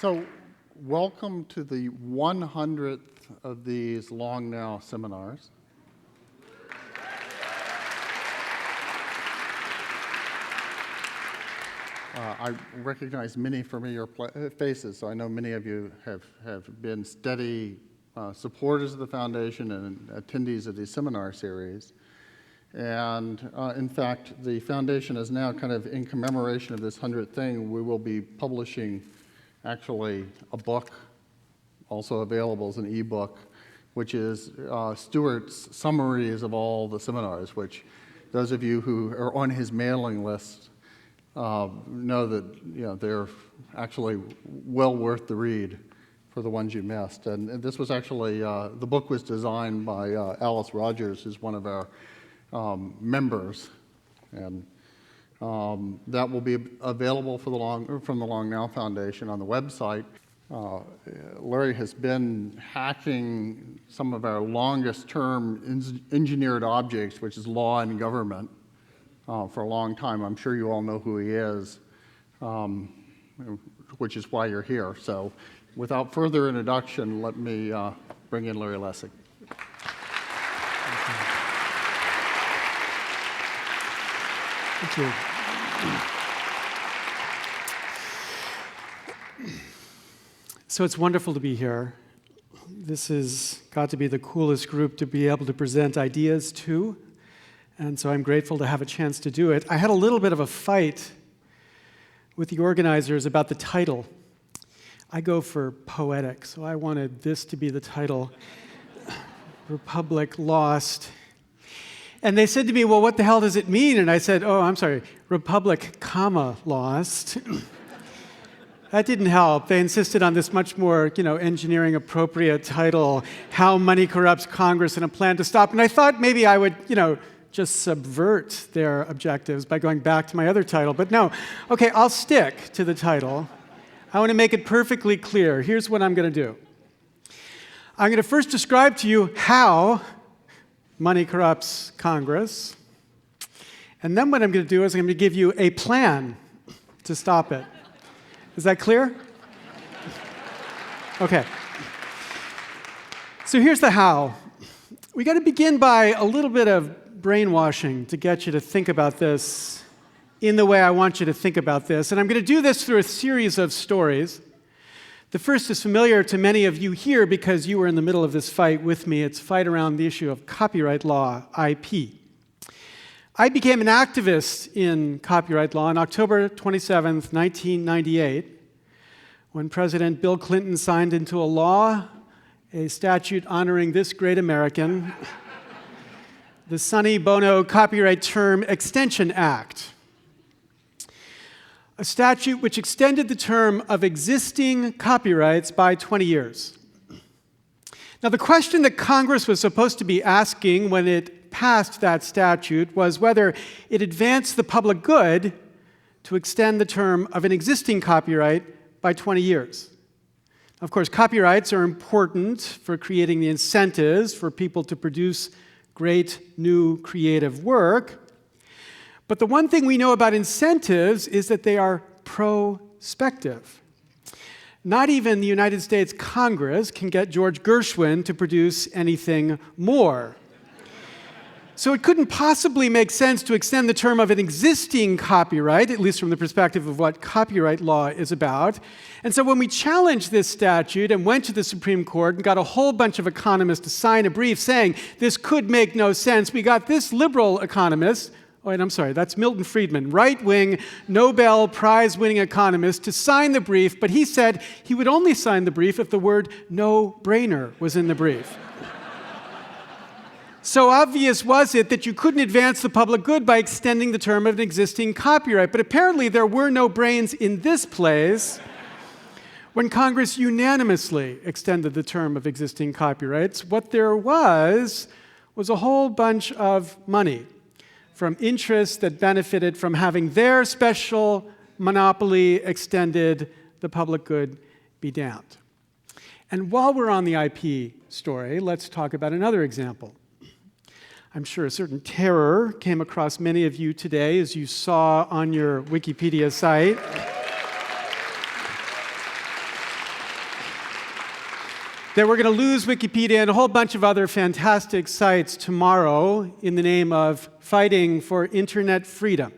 So, welcome to the 100th of these Long Now seminars. I recognize many familiar faces, so I know many of you have been steady supporters of the foundation and attendees of these seminar series. And in fact, the foundation is now kind of in commemoration of this 100th thing. We will be publishing actually a book, also available as an ebook, which is Stewart's summaries of all the seminars, which those of you who are on his mailing list know that they're actually well worth the read for the ones you missed. And this was actually, the book was designed by Alice Rogers, who's one of our members, and that will be available from the Long Now Foundation on the website. Larry has been hacking some of our longest term engineered objects, which is law and government, for a long time. I'm sure you all know who he is, which is why you're here. So without further introduction, let me bring in Larry Lessig. Thank you. So it's wonderful to be here. This has got to be the coolest group to be able to present ideas to, and so I'm grateful to have a chance to do it. I had a little bit of a fight with the organizers about the title. I go for poetic, so I wanted this to be the title, Republic Lost. And they said to me, well, what the hell does it mean? And I said, oh, I'm sorry, Republic, lost. That didn't help. They insisted on this much more, engineering appropriate title, How Money Corrupts Congress and a Plan to Stop. And I thought maybe I would, just subvert their objectives by going back to my other title. But no, okay, I'll stick to the title. I want to make it perfectly clear. Here's what I'm going to do. I'm going to first describe to you how money corrupts Congress. And then what I'm going to do is I'm going to give you a plan to stop it. Is that clear? Okay. So here's the how. We got to begin by a little bit of brainwashing to get you to think about this in the way I want you to think about this. And I'm going to do this through a series of stories. The first is familiar to many of you here because you were in the middle of this fight with me. It's a fight around the issue of copyright law, IP. I became an activist in copyright law on October 27th, 1998, when President Bill Clinton signed into a law a statute honoring this great American, the Sonny Bono Copyright Term Extension Act. A statute which extended the term of existing copyrights by 20 years. Now, the question that Congress was supposed to be asking when it passed that statute was whether it advanced the public good to extend the term of an existing copyright by 20 years. Of course, copyrights are important for creating the incentives for people to produce great new creative work. But the one thing we know about incentives is that they are prospective. Not even the United States Congress can get George Gershwin to produce anything more. So it couldn't possibly make sense to extend the term of an existing copyright, at least from the perspective of what copyright law is about. And so when we challenged this statute and went to the Supreme Court and got a whole bunch of economists to sign a brief saying this could make no sense, we got this liberal economist, that's Milton Friedman, right-wing Nobel Prize-winning economist, to sign the brief, but he said he would only sign the brief if the word no-brainer was in the brief. So obvious was it that you couldn't advance the public good by extending the term of an existing copyright. But apparently there were no brains in this place when Congress unanimously extended the term of existing copyrights. What there was a whole bunch of money from interests that benefited from having their special monopoly extended, the public good be damned. And while we're on the IP story, let's talk about another example. I'm sure a certain terror came across many of you today as you saw on your Wikipedia site that we're going to lose Wikipedia and a whole bunch of other fantastic sites tomorrow in the name of fighting for internet freedom.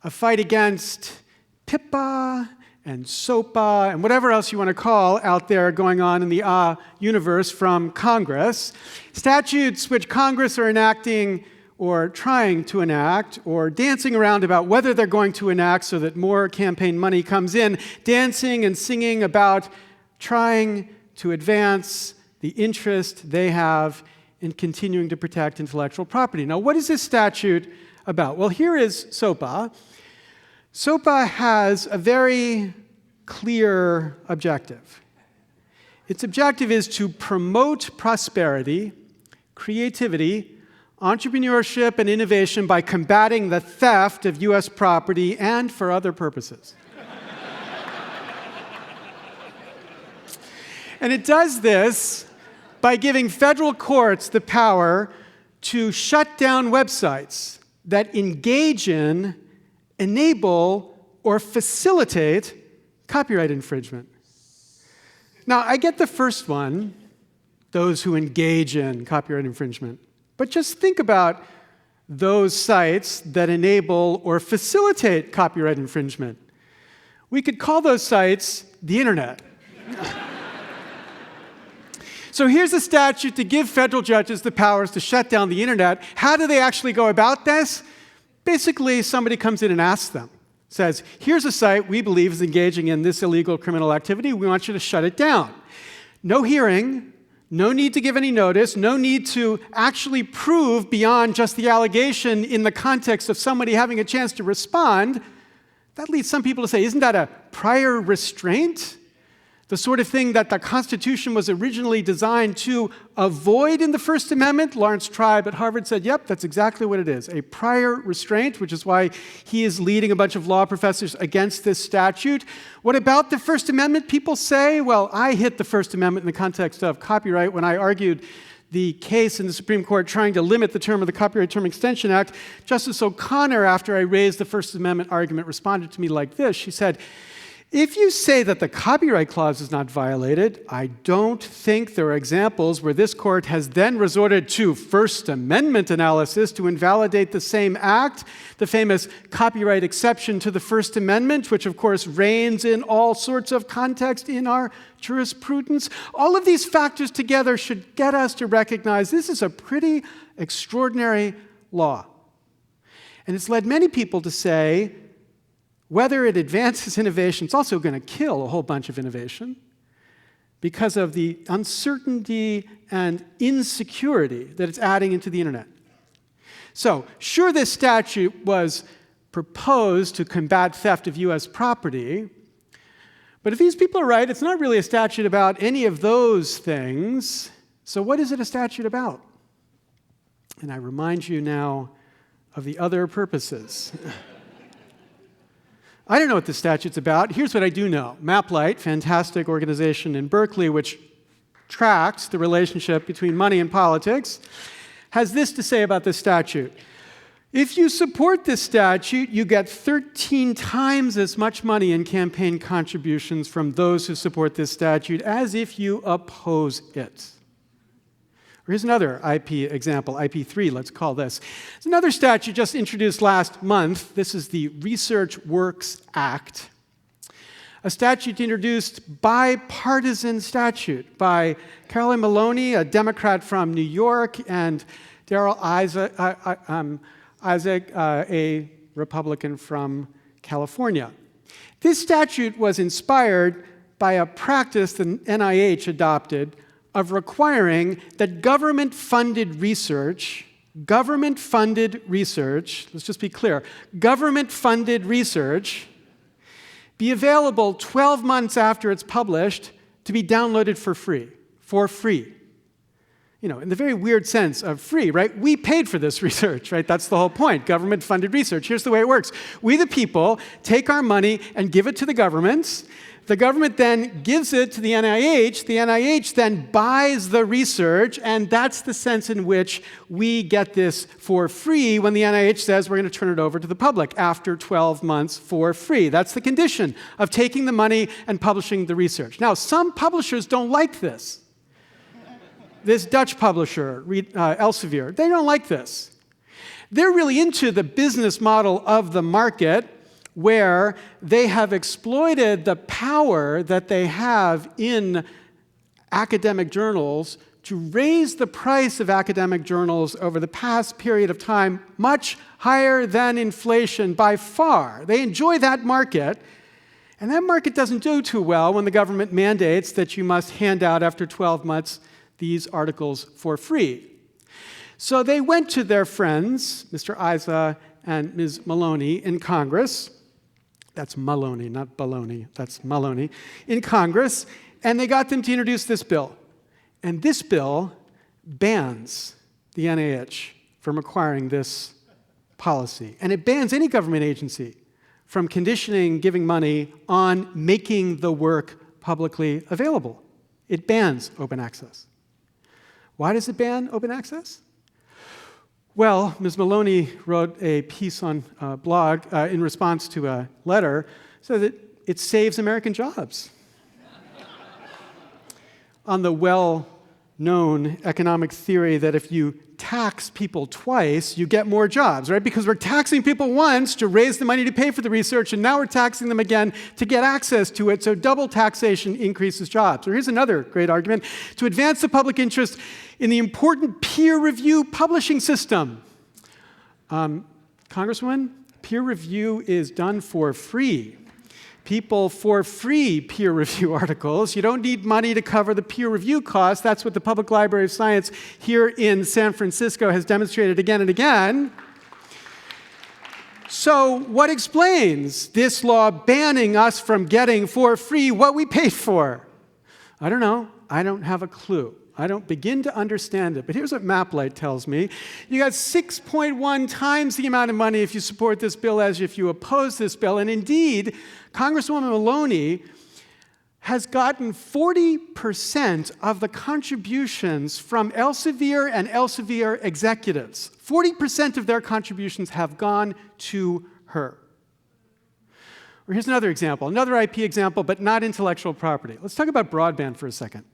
A fight against PIPA and SOPA and whatever else you want to call out there going on in the universe from Congress. Statutes which Congress are enacting or trying to enact or dancing around about whether they're going to enact so that more campaign money comes in, dancing and singing about trying to advance the interest they have in continuing to protect intellectual property. Now, what is this statute about? Well, here is SOPA. SOPA has a very clear objective. Its objective is to promote prosperity, creativity, entrepreneurship, and innovation by combating the theft of U.S. property and for other purposes. And it does this by giving federal courts the power to shut down websites that engage in, enable, or facilitate copyright infringement. Now, I get the first one, those who engage in copyright infringement. But just think about those sites that enable or facilitate copyright infringement. We could call those sites the internet. So here's a statute to give federal judges the powers to shut down the internet. How do they actually go about this? Basically, somebody comes in and asks them, says, here's a site we believe is engaging in this illegal criminal activity. We want you to shut it down. No hearing, no need to give any notice, no need to actually prove beyond just the allegation in the context of somebody having a chance to respond. That leads some people to say, isn't that a prior restraint? The sort of thing that the Constitution was originally designed to avoid in the First Amendment. Lawrence Tribe at Harvard said, yep, that's exactly what it is, a prior restraint, which is why he is leading a bunch of law professors against this statute. What about the First Amendment? People say, well, I hit the First Amendment in the context of copyright when I argued the case in the Supreme Court trying to limit the term of the Copyright Term Extension Act. Justice O'Connor, after I raised the First Amendment argument, responded to me like this. She said, if you say that the Copyright Clause is not violated, I don't think there are examples where this court has then resorted to First Amendment analysis to invalidate the same act, the famous copyright exception to the First Amendment, which of course reigns in all sorts of context in our jurisprudence. All of these factors together should get us to recognize this is a pretty extraordinary law. And it's led many people to say, whether it advances innovation, it's also going to kill a whole bunch of innovation because of the uncertainty and insecurity that it's adding into the internet. So, sure, this statute was proposed to combat theft of U.S. property, but if these people are right, it's not really a statute about any of those things. So what is it a statute about? And I remind you now of the other purposes. I don't know what this statute's about. Here's what I do know. MapLight, fantastic organization in Berkeley, which tracks the relationship between money and politics, has this to say about this statute. If you support this statute, you get 13 times as much money in campaign contributions from those who support this statute as if you oppose it. Here's another IP example, IP3, let's call this. It's another statute just introduced last month. This is the Research Works Act, a statute introduced bipartisan statute by Carolyn Maloney, a Democrat from New York, and Darrell Isaac, a Republican from California. This statute was inspired by a practice the NIH adopted of requiring that government-funded research, let's just be clear, government-funded research be available 12 months after it's published to be downloaded for free. in the very weird sense of free, right? We paid for this research, right? That's the whole point, government-funded research. Here's the way it works. We, the people, take our money and give it to the governments. The government then gives it to the NIH. The NIH then buys the research, and that's the sense in which we get this for free when the NIH says we're going to turn it over to the public after 12 months for free. That's the condition of taking the money and publishing the research. Now, some publishers don't like this. This Dutch publisher, Elsevier, they don't like this. They're really into the business model of the market, where they have exploited the power that they have in academic journals to raise the price of academic journals over the past period of time much higher than inflation by far. They enjoy that market, and that market doesn't do too well when the government mandates that you must hand out after 12 months these articles for free. So they went to their friends, Mr. Isa and Ms. Maloney, in Congress. That's Maloney, not baloney. That's Maloney. In Congress, and they got them to introduce this bill. And this bill bans the NIH from acquiring this policy. And it bans any government agency from conditioning giving money on making the work publicly available. It bans open access. Why does it ban open access? Well, Ms. Maloney wrote a piece on a blog in response to a letter, so that it saves American jobs. On the well-known economic theory that if you tax people twice, you get more jobs, right? Because we're taxing people once to raise the money to pay for the research, and now we're taxing them again to get access to it, so double taxation increases jobs. Or here's another great argument: to advance the public interest in the important peer review publishing system. Congresswoman, peer review is done for free. People for free peer review articles. You don't need money to cover the peer review costs. That's what the Public Library of Science here in San Francisco has demonstrated again and again. So what explains this law banning us from getting for free what we paid for? I don't know. I don't have a clue. I don't begin to understand it. But here's what MapLight tells me. You got 6.1 times the amount of money if you support this bill as if you oppose this bill. And indeed, Congresswoman Maloney has gotten 40% of the contributions from Elsevier and Elsevier executives. 40% of their contributions have gone to her. Or here's another example, another IP example, but not intellectual property. Let's talk about broadband for a second.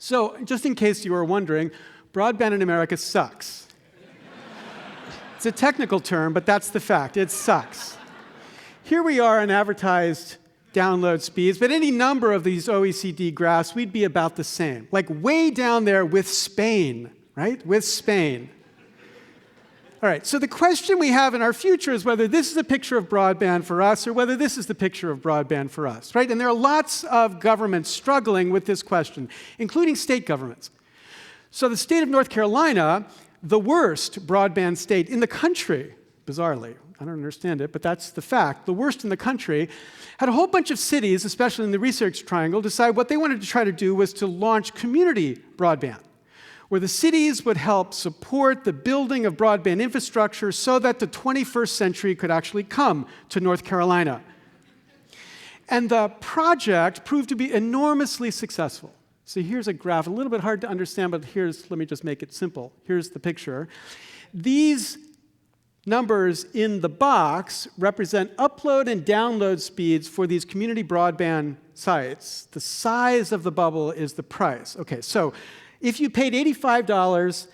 So, just in case you were wondering, broadband in America sucks. It's a technical term, but that's the fact. It sucks. Here we are on advertised download speeds, but any number of these OECD graphs, we'd be about the same. Like way down there with Spain, right? With Spain. All right, so the question we have in our future is whether this is a picture of broadband for us or whether this is the picture of broadband for us, right? And there are lots of governments struggling with this question, including state governments. So the state of North Carolina, the worst broadband state in the country, bizarrely, I don't understand it, but that's the fact, the worst in the country, had a whole bunch of cities, especially in the Research Triangle, decide what they wanted to try to do was to launch community broadband, where the cities would help support the building of broadband infrastructure so that the 21st century could actually come to North Carolina. And the project proved to be enormously successful. So here's a graph, a little bit hard to understand, but let me just make it simple. Here's the picture. These numbers in the box represent upload and download speeds for these community broadband sites. The size of the bubble is the price. Okay, so if you paid $85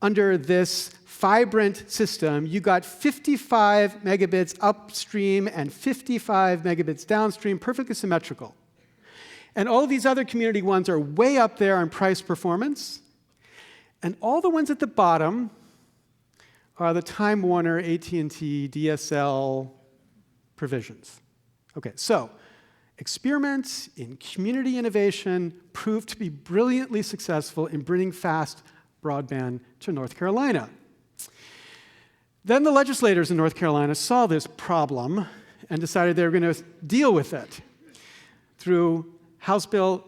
under this Vibrant system, you got 55 megabits upstream and 55 megabits downstream, perfectly symmetrical. And all of these other community ones are way up there on price performance. And all the ones at the bottom are the Time Warner, AT&T, DSL provisions. Okay, so experiments in community innovation proved to be brilliantly successful in bringing fast broadband to North Carolina. Then the legislators in North Carolina saw this problem and decided they were going to deal with it through House Bill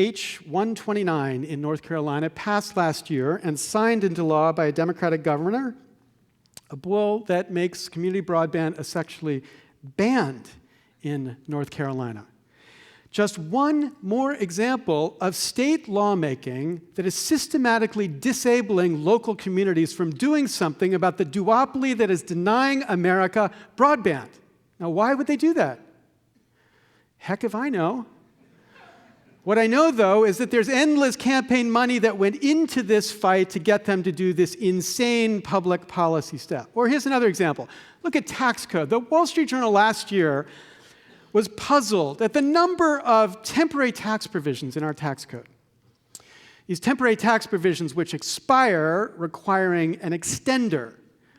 H-129 in North Carolina, passed last year and signed into law by a Democratic governor, a bill that makes community broadband essentially banned in North Carolina. Just one more example of state lawmaking that is systematically disabling local communities from doing something about the duopoly that is denying America broadband. Now, why would they do that? Heck if I know. What I know, though, is that there's endless campaign money that went into this fight to get them to do this insane public policy step. Or here's another example. Look at tax code. The Wall Street Journal last year was puzzled at the number of temporary tax provisions in our tax code. These temporary tax provisions which expire requiring an extender,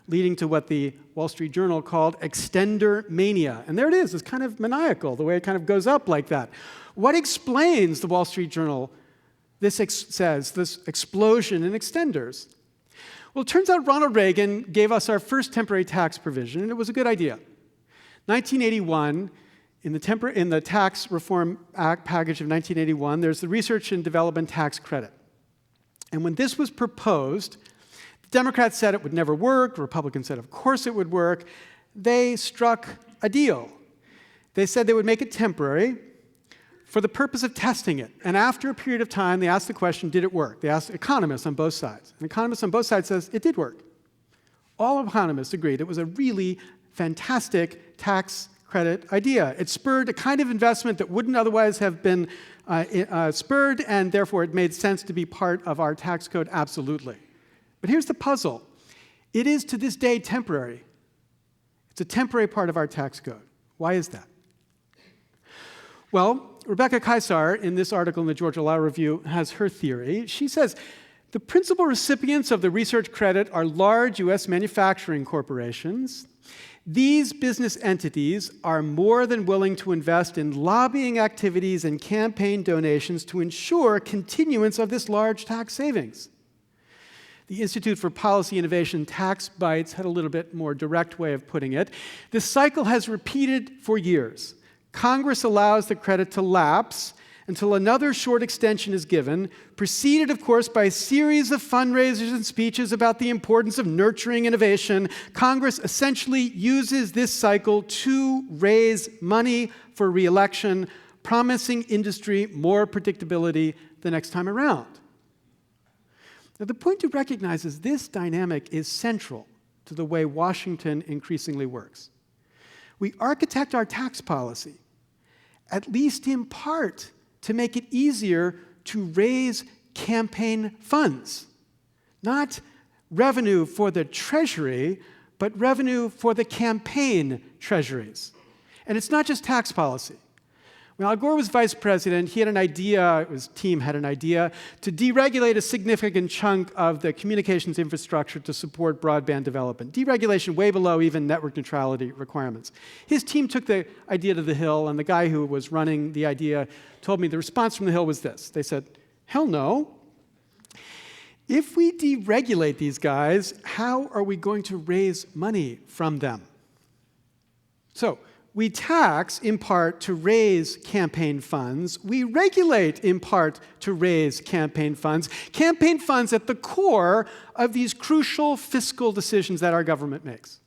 leading to what the Wall Street Journal called extender mania. And there it is. It's kind of maniacal, the way it kind of goes up like that. What explains, the Wall Street Journal says, this explosion in extenders? Well, it turns out Ronald Reagan gave us our first temporary tax provision, and it was a good idea. 1981, in the Tax Reform Act package of 1981, there's the Research and Development Tax Credit. And when this was proposed, the Democrats said it would never work. The Republicans said, of course it would work. They struck a deal. They said they would make it temporary for the purpose of testing it. And after a period of time, they asked the question, did it work? They asked economists on both sides. And economists on both sides says it did work. All economists agreed it was a really fantastic tax credit idea. It spurred a kind of investment that wouldn't otherwise have been spurred, and therefore it made sense to be part of our tax code, absolutely. But here's the puzzle. It is to this day temporary. It's a temporary part of our tax code. Why is that? Well, Rebecca Kaisar, in this article in the Georgia Law Review, has her theory. She says, the principal recipients of the research credit are large U.S. manufacturing corporations. These business entities are more than willing to invest in lobbying activities and campaign donations to ensure continuance of this large tax savings. The Institute for Policy Innovation Tax Bites had a little bit more direct way of putting it. This cycle has repeated for years. Congress allows the credit to lapse until another short extension is given, preceded, of course, by a series of fundraisers and speeches about the importance of nurturing innovation. Congress essentially uses this cycle to raise money for re-election, promising industry more predictability the next time around. Now, the point to recognize is this dynamic is central to the way Washington increasingly works. We architect our tax policy, at least in part, to make it easier to raise campaign funds. Not revenue for the Treasury, but revenue for the campaign treasuries. And it's not just tax policy. When Al Gore was vice president, he had an idea, his team had an idea, to deregulate a significant chunk of the communications infrastructure to support broadband development. Deregulation way below even network neutrality requirements. His team took the idea to the Hill, and the guy who was running the idea told me the response from the Hill was this. They said, hell no. If we deregulate these guys, how are we going to raise money from them? So, we tax in part to raise campaign funds. We regulate in part to raise campaign funds. Campaign funds at the core of these crucial fiscal decisions that our government makes.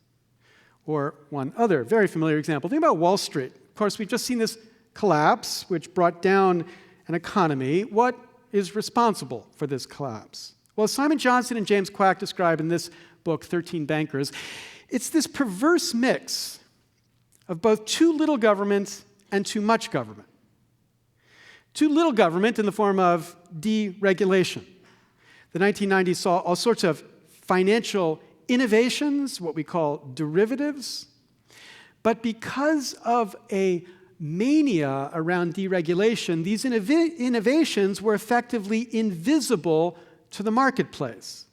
Or one other very familiar example. Think about Wall Street. Of course, we've just seen this collapse, which brought down an economy. What is responsible for this collapse? Well, as Simon Johnson and James Quack describe in this book, 13 Bankers, it's this perverse mix of both too little government and too much government. Too little government in the form of deregulation. The 1990s saw all sorts of financial innovations, what we call derivatives, but because of a mania around deregulation, these innovations were effectively invisible to the marketplace.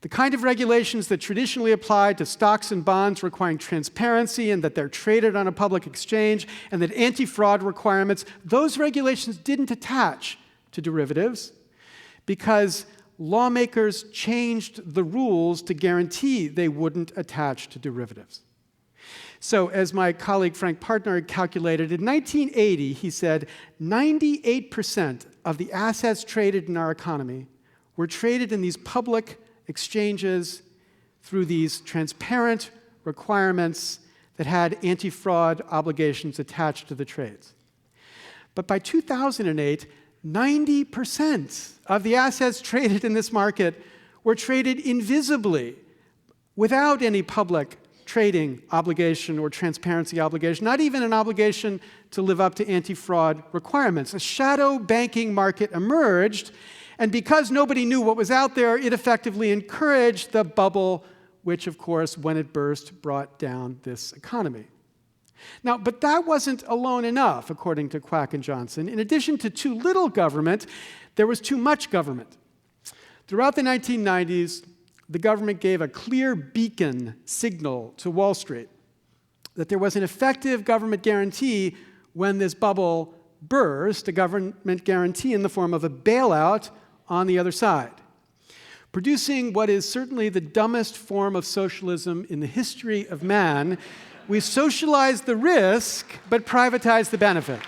The kind of regulations that traditionally applied to stocks and bonds requiring transparency and that they're traded on a public exchange and that anti-fraud requirements, those regulations didn't attach to derivatives because lawmakers changed the rules to guarantee they wouldn't attach to derivatives. So as my colleague Frank Partner calculated, in 1980, he said 98% of the assets traded in our economy were traded in these public exchanges through these transparent requirements that had anti-fraud obligations attached to the trades. But by 2008, 90% of the assets traded in this market were traded invisibly, without any public trading obligation or transparency obligation, not even an obligation to live up to anti-fraud requirements. A shadow banking market emerged, and because nobody knew what was out there, it effectively encouraged the bubble, which, of course, when it burst, brought down this economy. Now, but that wasn't alone enough, according to Quack and Johnson. In addition to too little government, there was too much government. Throughout the 1990s, the government gave a clear beacon signal to Wall Street that there was an effective government guarantee when this bubble burst, a government guarantee in the form of a bailout on the other side, producing what is certainly the dumbest form of socialism in the history of man. We socialized the risk, but privatized the benefit.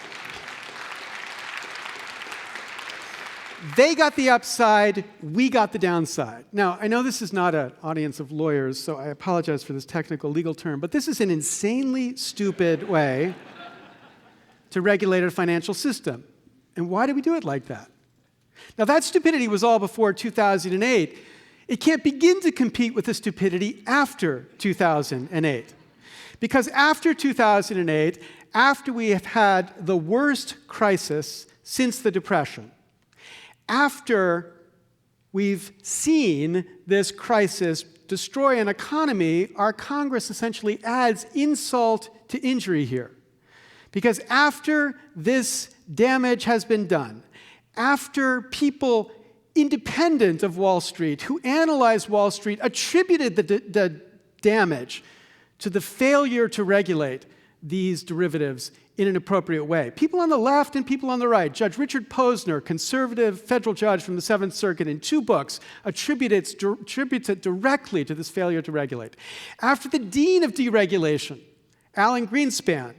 They got the upside, we got the downside. Now, I know this is not an audience of lawyers, so I apologize for this technical legal term, but this is an insanely stupid way to regulate a financial system. And why do we do it like that? Now, that stupidity was all before 2008. It can't begin to compete with the stupidity after 2008. Because after 2008, after we have had the worst crisis since the Depression, after we've seen this crisis destroy an economy, our Congress essentially adds insult to injury here. Because after this damage has been done, after people independent of Wall Street, who analyzed Wall Street, attributed the damage to the failure to regulate these derivatives in an appropriate way. People on the left and people on the right. Judge Richard Posner, conservative federal judge from the Seventh Circuit, in 2 books, attributes it directly to this failure to regulate. After the dean of deregulation, Alan Greenspan,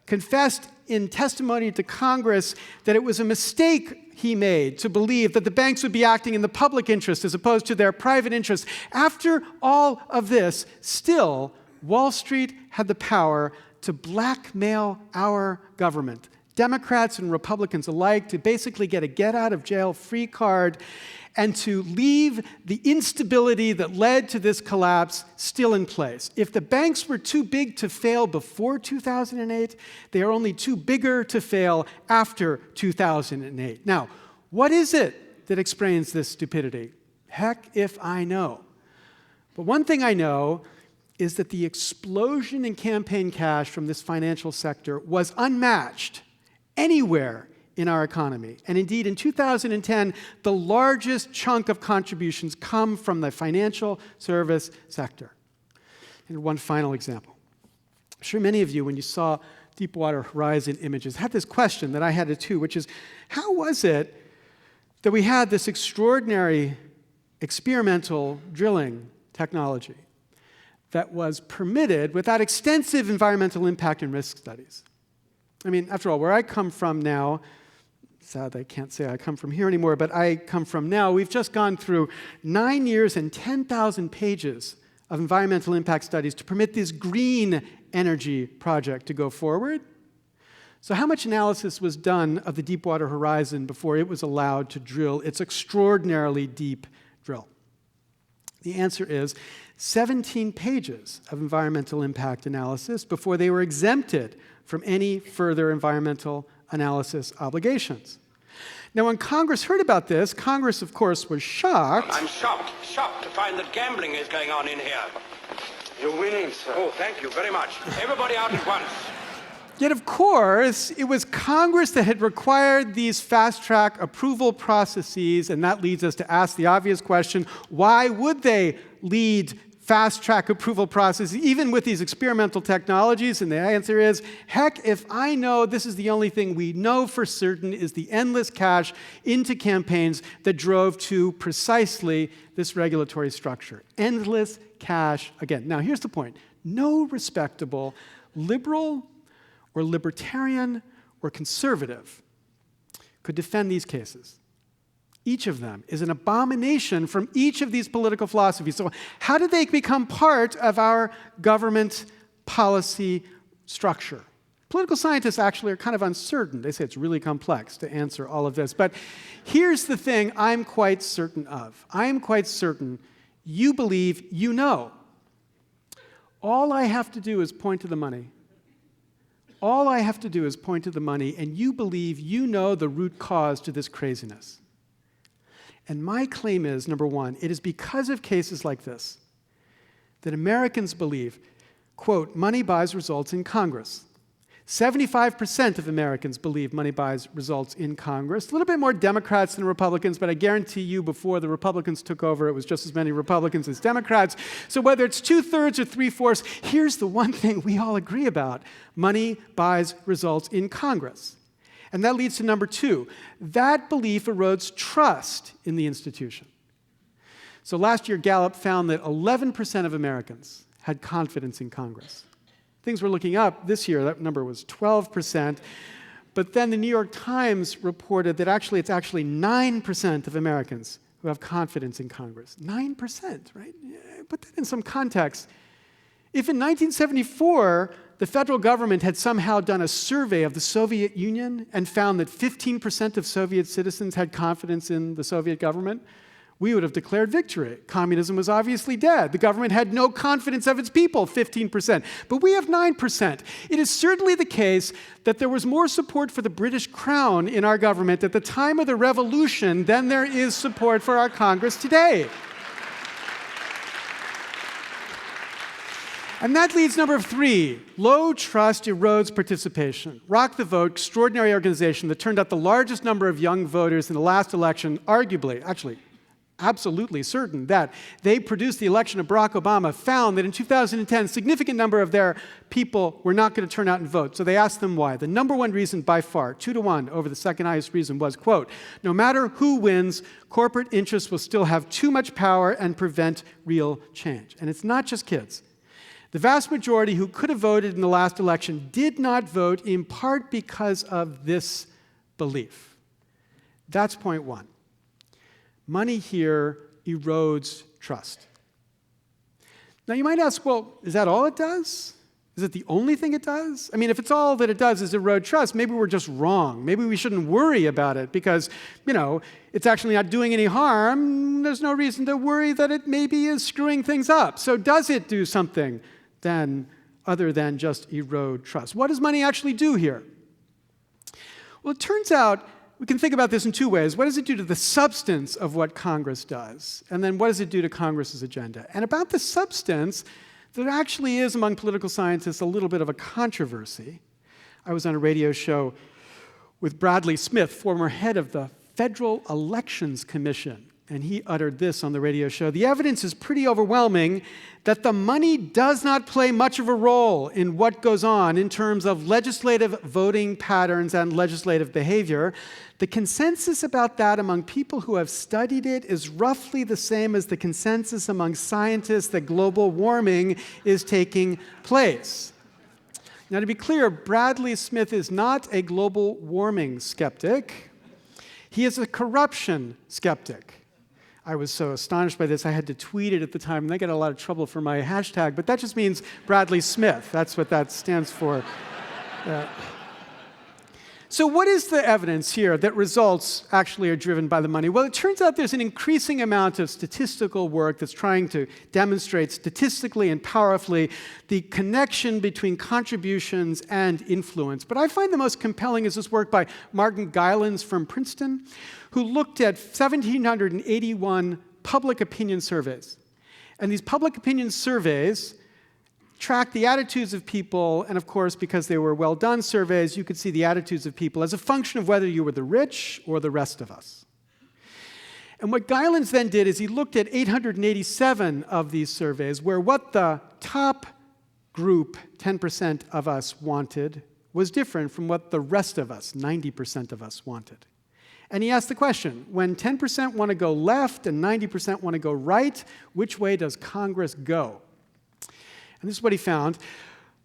confessed in testimony to Congress that it was a mistake he made to believe that the banks would be acting in the public interest as opposed to their private interest. After all of this, still, Wall Street had the power to blackmail our government, Democrats and Republicans alike, to basically get a get-out-of-jail-free card and to leave the instability that led to this collapse still in place. If the banks were too big to fail before 2008, they are only too bigger to fail after 2008. Now, what is it that explains this stupidity? Heck if I know. But one thing I know is that the explosion in campaign cash from this financial sector was unmatched anywhere in our economy. And indeed, in 2010, the largest chunk of contributions come from the financial service sector. And one final example. I'm sure many of you, when you saw Deepwater Horizon images, had this question that I had too, which is, how was it that we had this extraordinary experimental drilling technology that was permitted without extensive environmental impact and risk studies? I mean, after all, where I come from now, sad I can't say I come from here anymore, but I come from now, we've just gone through 9 years and 10,000 pages of environmental impact studies to permit this green energy project to go forward. So how much analysis was done of the Deepwater Horizon before it was allowed to drill its extraordinarily deep drill? The answer is 17 pages of environmental impact analysis before they were exempted from any further environmental analysis obligations. Now, when Congress heard about this, Congress, of course, was shocked. I'm shocked to find that gambling is going on in here. You're winning, sir. Oh, thank you very much. Everybody out at once. Yet, of course, it was Congress that had required these fast-track approval processes, and that leads us to ask the obvious question, why would they lead fast-track approval processes, even with these experimental technologies? And the answer is, heck, if I know, this is the only thing we know for certain, is the endless cash into campaigns that drove to precisely this regulatory structure. Endless cash, again. Now, here's the point. No respectable, liberal or libertarian or conservative could defend these cases. Each of them is an abomination from each of these political philosophies. So how did they become part of our government policy structure? Political scientists actually are kind of uncertain. They say it's really complex to answer all of this. But here's the thing I'm quite certain of. I am quite certain you believe you know. All I have to do is point to the money. All I have to do is point to the money, and you believe you know the root cause to this craziness. And my claim is, number one, it is because of cases like this that Americans believe, quote, money buys results in Congress. 75% of Americans believe money buys results in Congress. A little bit more Democrats than Republicans, but I guarantee you before the Republicans took over, it was just as many Republicans as Democrats. So whether it's 2/3 or 3/4, here's the one thing we all agree about. Money buys results in Congress. And that leads to number two. That belief erodes trust in the institution. So last year, Gallup found that 11% of Americans had confidence in Congress. Things were looking up. This year, that number was 12%. But then the New York Times reported that it's actually 9% of Americans who have confidence in Congress. 9%, right? Put that in some context. If in 1974, the federal government had somehow done a survey of the Soviet Union and found that 15% of Soviet citizens had confidence in the Soviet government, we would have declared victory. Communism was obviously dead. The government had no confidence of its people, 15%. But we have 9%. It is certainly the case that there was more support for the British Crown in our government at the time of the Revolution than there is support for our Congress today. And that leads number three. Low trust erodes participation. Rock the Vote, extraordinary organization that turned out the largest number of young voters in the last election, absolutely certain that they produced the election of Barack Obama, found that in 2010, a significant number of their people were not going to turn out and vote. So they asked them why. The number one reason by far, 2-1 over the second highest reason was, quote, no matter who wins, corporate interests will still have too much power and prevent real change. And it's not just kids. The vast majority who could have voted in the last election did not vote in part because of this belief. That's point one. Money here erodes trust. Now you might ask, well, is that all it does? Is it the only thing it does? I mean, if it's all that it does is erode trust, maybe we're just wrong. Maybe we shouldn't worry about it because, it's actually not doing any harm. There's no reason to worry that it maybe is screwing things up. So does it do something then other than just erode trust? What does money actually do here? Well, it turns out we can think about this in two ways. What does it do to the substance of what Congress does? And then what does it do to Congress's agenda? And about the substance, there actually is among political scientists a little bit of a controversy. I was on a radio show with Bradley Smith, former head of the Federal Elections Commission. And he uttered this on the radio show. The evidence is pretty overwhelming that the money does not play much of a role in what goes on in terms of legislative voting patterns and legislative behavior. The consensus about that among people who have studied it is roughly the same as the consensus among scientists that global warming is taking place. Now, to be clear, Bradley Smith is not a global warming skeptic. He is a corruption skeptic. I was so astonished by this, I had to tweet it at the time, and I got a lot of trouble for my hashtag, but that just means Bradley Smith. That's what that stands for. So what is the evidence here that results actually are driven by the money? Well, it turns out there's an increasing amount of statistical work that's trying to demonstrate statistically and powerfully the connection between contributions and influence. But I find the most compelling is this work by Martin Gilens from Princeton, who looked at 1,781 public opinion surveys. And these public opinion surveys track the attitudes of people, and of course, because they were well-done surveys, you could see the attitudes of people as a function of whether you were the rich or the rest of us. And what Gilens then did is he looked at 887 of these surveys where what the top group, 10% of us, wanted was different from what the rest of us, 90% of us, wanted. And he asked the question, when 10% want to go left and 90% want to go right, which way does Congress go? And this is what he found.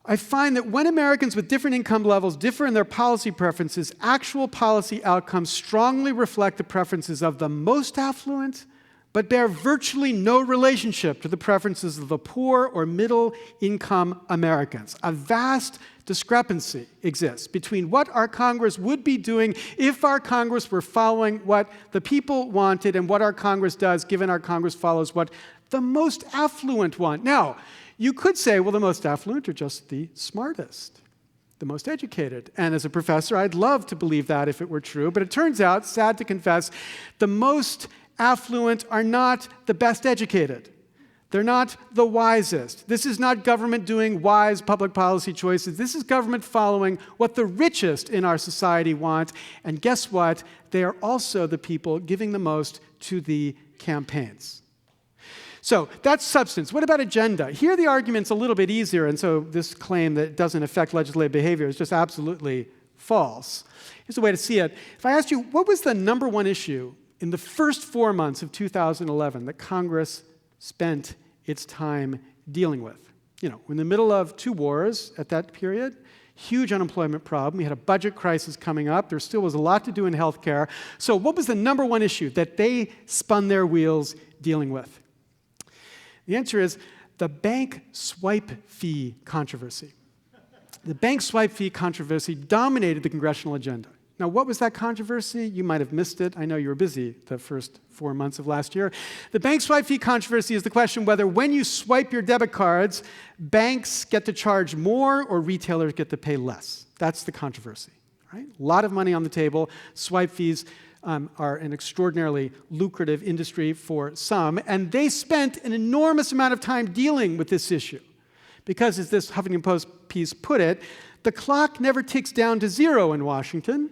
I find that when Americans with different income levels differ in their policy preferences, actual policy outcomes strongly reflect the preferences of the most affluent, but bear virtually no relationship to the preferences of the poor or middle-income Americans. A vast discrepancy exists between what our Congress would be doing if our Congress were following what the people wanted and what our Congress does, given our Congress follows what the most affluent want. Now, you could say, well, the most affluent are just the smartest, the most educated. And as a professor, I'd love to believe that if it were true. But it turns out, sad to confess, the most affluent are not the best educated. They're not the wisest. This is not government doing wise public policy choices. This is government following what the richest in our society want. And guess what? They are also the people giving the most to the campaigns. So that's substance. What about agenda? Here the argument's a little bit easier, and so this claim that it doesn't affect legislative behavior is just absolutely false. Here's a way to see it. If I asked you, what was the number one issue in the first 4 months of 2011 that Congress spent its time dealing with? You know, we're in the middle of 2 wars at that period, huge unemployment problem. We had a budget crisis coming up. There still was a lot to do in healthcare. So what was the number one issue that they spun their wheels dealing with? The answer is the bank swipe fee controversy. The bank swipe fee controversy dominated the congressional agenda. Now, what was that controversy? You might have missed it. I know you were busy the first 4 months of last year. The bank swipe fee controversy is the question whether when you swipe your debit cards, banks get to charge more or retailers get to pay less. That's the controversy, right? A lot of money on the table. Swipe fees are an extraordinarily lucrative industry for some, and they spent an enormous amount of time dealing with this issue. Because, as this Huffington Post piece put it, the clock never ticks down to 0 in Washington.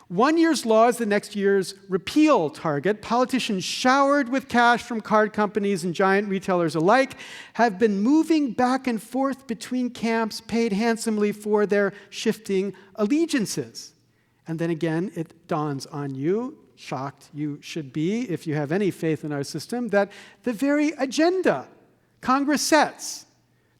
1 year's law is the next year's repeal target. Politicians showered with cash from card companies and giant retailers alike have been moving back and forth between camps paid handsomely for their shifting allegiances. And then again, it dawns on you, shocked you should be if you have any faith in our system, that the very agenda Congress sets,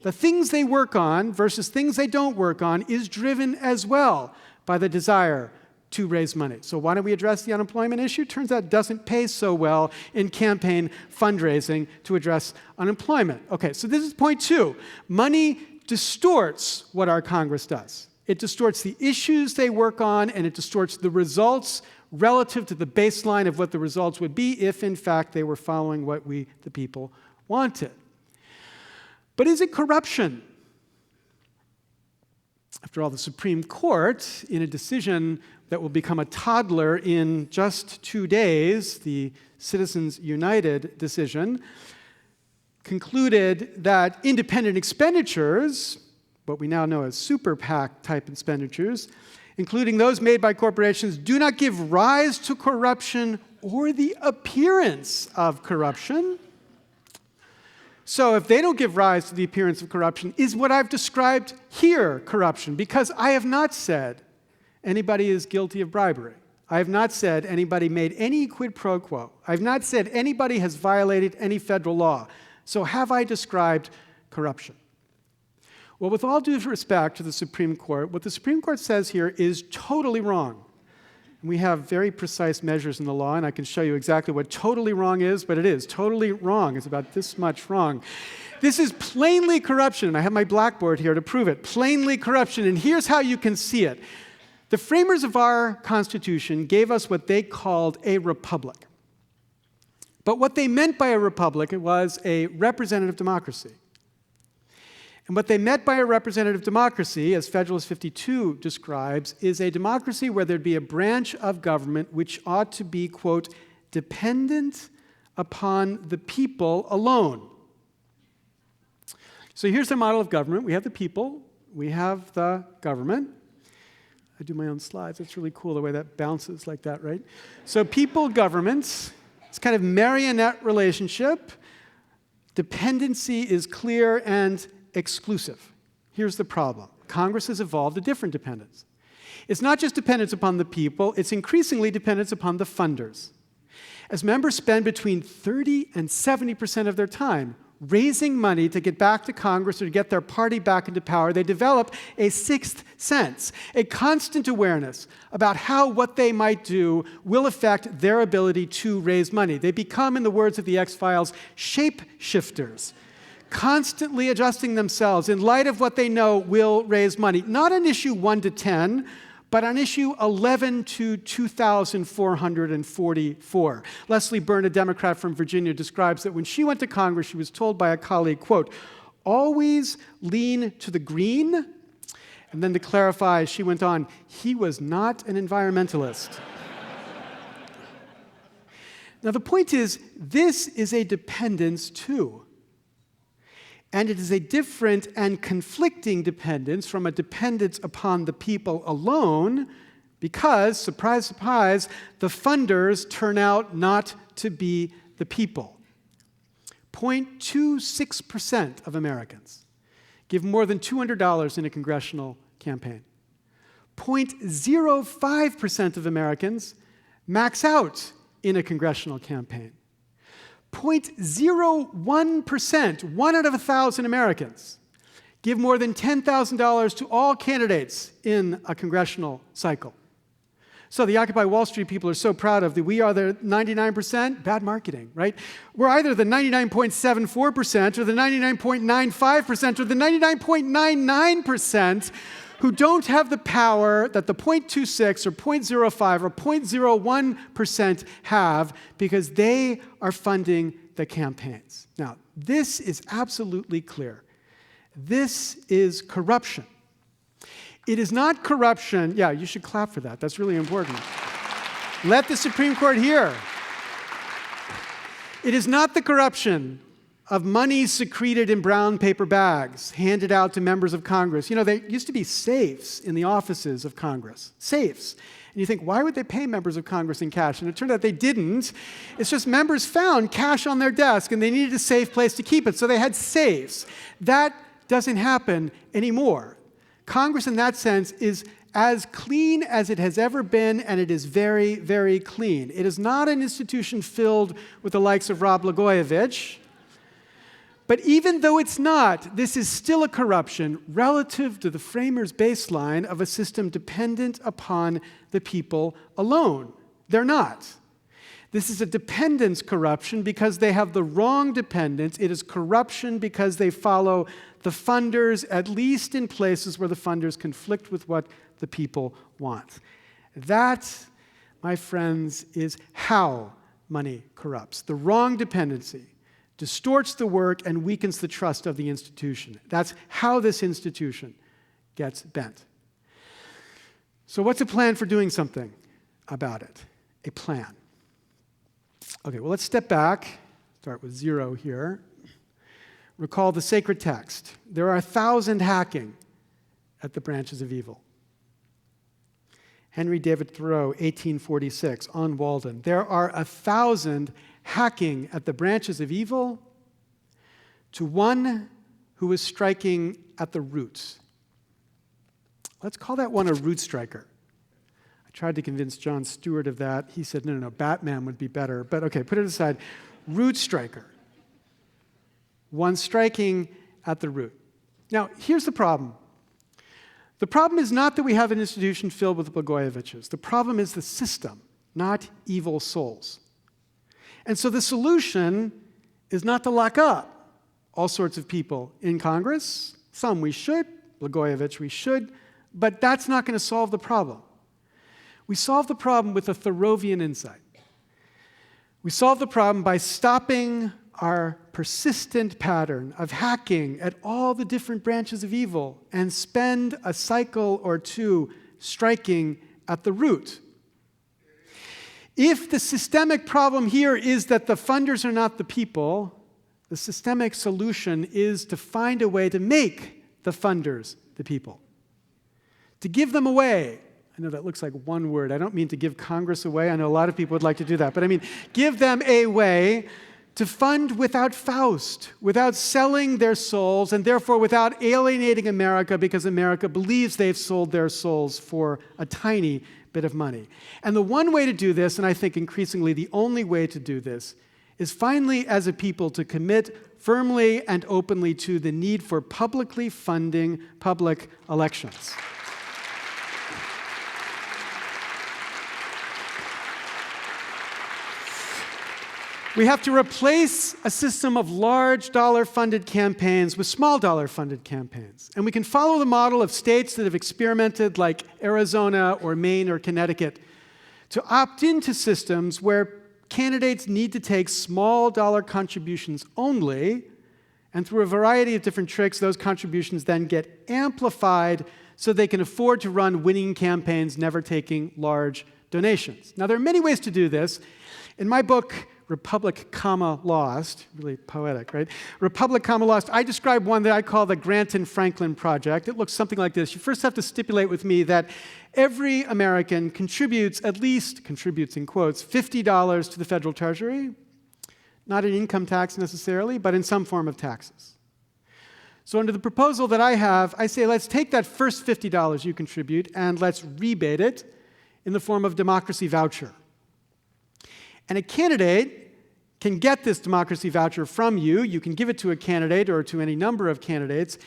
the things they work on versus things they don't work on, is driven as well by the desire to raise money. So why don't we address the unemployment issue? Turns out it doesn't pay so well in campaign fundraising to address unemployment. Okay, so this is point 2. Money distorts what our Congress does. It distorts the issues they work on, and it distorts the results relative to the baseline of what the results would be if, in fact, they were following what we, the people, wanted. But is it corruption? After all, the Supreme Court, in a decision that will become a toddler in just 2 days, the Citizens United decision, concluded that independent expenditures, what we now know as super PAC type expenditures, including those made by corporations, do not give rise to corruption or the appearance of corruption. So if they don't give rise to the appearance of corruption, is what I've described here corruption? Because I have not said anybody is guilty of bribery. I have not said anybody made any quid pro quo. I have not said anybody has violated any federal law. So have I described corruption? Well, with all due respect to the Supreme Court, what the Supreme Court says here is totally wrong. We have very precise measures in the law, and I can show you exactly what totally wrong is, but it is totally wrong. It's about this much wrong. This is plainly corruption, and I have my blackboard here to prove it. Plainly corruption, and here's how you can see it. The framers of our Constitution gave us what they called a republic. But what they meant by a republic was a representative democracy. And what they meant by a representative democracy, as Federalist 52 describes, is a democracy where there'd be a branch of government which ought to be, quote, dependent upon the people alone. So here's the model of government. We have the people. We have the government. I do my own slides. It's really cool the way that bounces like that, right? So people, governments, it's kind of marionette relationship. Dependency is clear and exclusive. Here's the problem. Congress has evolved a different dependence. It's not just dependence upon the people, it's increasingly dependence upon the funders. As members spend between 30 and 70% of their time raising money to get back to Congress or to get their party back into power, they develop a sixth sense, a constant awareness about how what they might do will affect their ability to raise money. They become, in the words of the X-Files, shapeshifters, constantly adjusting themselves in light of what they know will raise money. Not on issue 1 to 10, but on issue 11 to 2,444. Leslie Byrne, a Democrat from Virginia, describes that when she went to Congress, she was told by a colleague, quote, "Always lean to the green." And then to clarify, she went on, "He was not an environmentalist." Now the point is, this is a dependence too. And it is a different and conflicting dependence from a dependence upon the people alone because, surprise, surprise, the funders turn out not to be the people. 0.26% of Americans give more than $200 in a congressional campaign. 0.05% of Americans max out in a congressional campaign. 0.01%, 1 out of 1,000 Americans, give more than $10,000 to all candidates in a congressional cycle. So the Occupy Wall Street people are so proud of that we are the 99%, bad marketing, right? We're either the 99.74% or the 99.95% or the 99.99% who don't have the power that the 0.26 or 0.05 or 0.01% have because they are funding the campaigns. Now, this is absolutely clear. This is corruption. It is not corruption. Yeah, you should clap for that. That's really important. Let the Supreme Court hear. It is not the corruption of money secreted in brown paper bags handed out to members of Congress. You know, there used to be safes in the offices of Congress. Safes. And you think, why would they pay members of Congress in cash? And it turned out they didn't. It's just members found cash on their desk and they needed a safe place to keep it, so they had safes. That doesn't happen anymore. Congress, in that sense, is as clean as it has ever been, and it is very, very clean. It is not an institution filled with the likes of Rod Blagojevich. But even though it's not, this is still a corruption relative to the framers' baseline of a system dependent upon the people alone. They're not. This is a dependence corruption because they have the wrong dependence. It is corruption because they follow the funders, at least in places where the funders conflict with what the people want. That, my friends, is how money corrupts. The wrong dependency distorts the work and weakens the trust of the institution. That's how this institution gets bent. So what's a plan for doing something about it? A plan. Okay, well, let's step back. Start with 0 here. Recall the sacred text. There are 1,000 hacking at the branches of evil. Henry David Thoreau, 1846, on Walden. There are 1,000 hacking at the branches of evil to one who is striking at the roots. Let's call that one a root striker. I tried to convince John Stewart of that. He said, no, Batman would be better. But okay, put it aside. Root striker. One striking at the root. Now, here's the problem. The problem is not that we have an institution filled with Blagojeviches. The problem is the system, not evil souls. And so the solution is not to lock up all sorts of people in Congress. Some we should, Blagojevich we should, but that's not going to solve the problem. We solve the problem with a Thoreauvian insight. We solve the problem by stopping our persistent pattern of hacking at all the different branches of evil and spend a cycle or two striking at the root. If the systemic problem here is that the funders are not the people, the systemic solution is to find a way to make the funders the people. To give them away. I know that looks like one word. I don't mean to give Congress away. I know a lot of people would like to do that. But I mean, give them a way to fund without Faust, without selling their souls, and therefore without alienating America because America believes they've sold their souls for a tiny bit of money. And the one way to do this, and I think increasingly the only way to do this, is finally, as a people, to commit firmly and openly to the need for publicly funding public elections. We have to replace a system of large dollar-funded campaigns with small dollar-funded campaigns. And we can follow the model of states that have experimented, like Arizona or Maine or Connecticut, to opt into systems where candidates need to take small dollar contributions only, and through a variety of different tricks, those contributions then get amplified so they can afford to run winning campaigns, never taking large donations. Now, there are many ways to do this. In my book, Republic, Lost, really poetic, right? Republic, Lost, I describe one that I call the Grant and Franklin Project. It looks something like this. You first have to stipulate with me that every American contributes in quotes, $50 to the federal treasury, not in income tax necessarily, but in some form of taxes. So under the proposal that I have, I say let's take that first $50 you contribute and let's rebate it in the form of democracy voucher. And a candidate can get this democracy voucher from you. You can give it to a candidate or to any number of candidates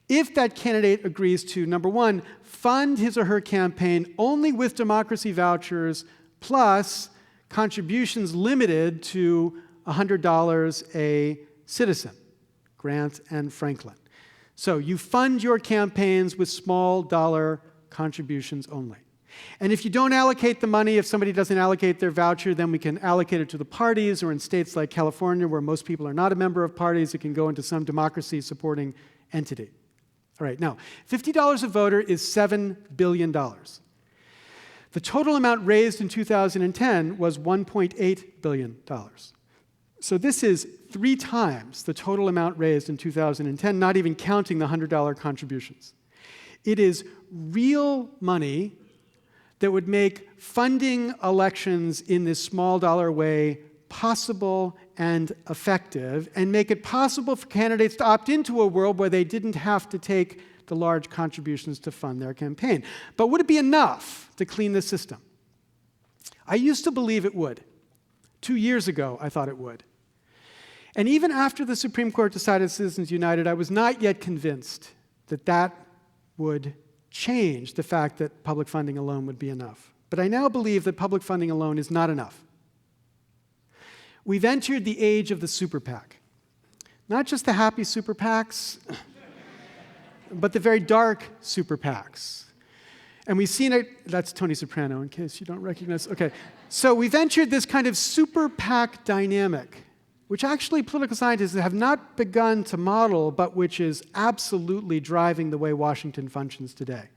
if that candidate agrees to, number one, fund his or her campaign only with democracy vouchers plus contributions limited to $100 a citizen, Grant and Franklin. So you fund your campaigns with small dollar contributions only. And if you don't allocate the money, if somebody doesn't allocate their voucher, then we can allocate it to the parties, or in states like California, where most people are not a member of parties, it can go into some democracy-supporting entity. All right, now, $50 a voter is $7 billion. The total amount raised in 2010 was $1.8 billion. So this is 3 times the total amount raised in 2010, not even counting the $100 contributions. It is real money that would make funding elections in this small dollar way possible and effective, and make it possible for candidates to opt into a world where they didn't have to take the large contributions to fund their campaign. But would it be enough to clean the system? I used to believe it would. 2 years ago, I thought it would. And even after the Supreme Court decided Citizens United, I was not yet convinced that that would change the fact that public funding alone would be enough. But I now believe that public funding alone is not enough. We've entered the age of the super PAC. Not just the happy super PACs, but the very dark super PACs. And we've seen it, that's Tony Soprano, in case you don't recognize. Okay, so we've entered this kind of super PAC dynamic, which actually political scientists have not begun to model, but which is absolutely driving the way Washington functions today.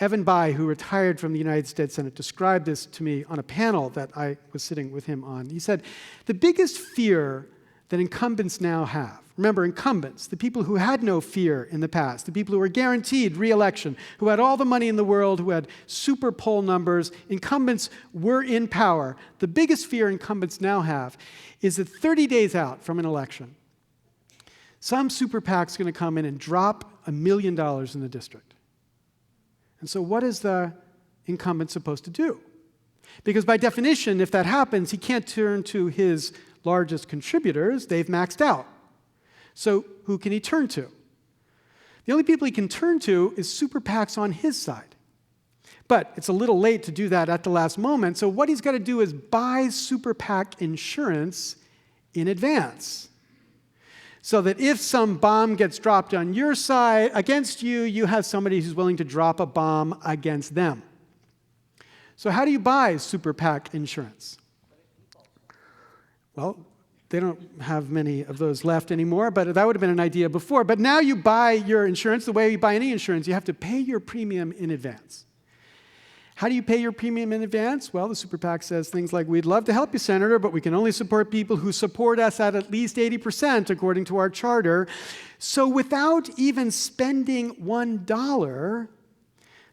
Evan Bayh, who retired from the United States Senate, described this to me on a panel that I was sitting with him on. He said, the biggest fear that incumbents now have, remember incumbents, the people who had no fear in the past, the people who were guaranteed re-election, who had all the money in the world, who had super poll numbers, incumbents were in power. The biggest fear incumbents now have is that 30 days out from an election, some super PAC's going to come in and drop $1 million in the district. And so what is the incumbent supposed to do? Because by definition, if that happens, he can't turn to his largest contributors. They've maxed out. So who can he turn to? The only people he can turn to is super PACs on his side. But it's a little late to do that at the last moment, so what he's got to do is buy super PAC insurance in advance. So that if some bomb gets dropped on your side against you, you have somebody who's willing to drop a bomb against them. So how do you buy super PAC insurance? Well, they don't have many of those left anymore, but that would have been an idea before. But now you buy your insurance the way you buy any insurance. You have to pay your premium in advance. How do you pay your premium in advance? Well, the super PAC says things like, we'd love to help you, Senator, but we can only support people who support us at least 80%, according to our charter. So without even spending $1,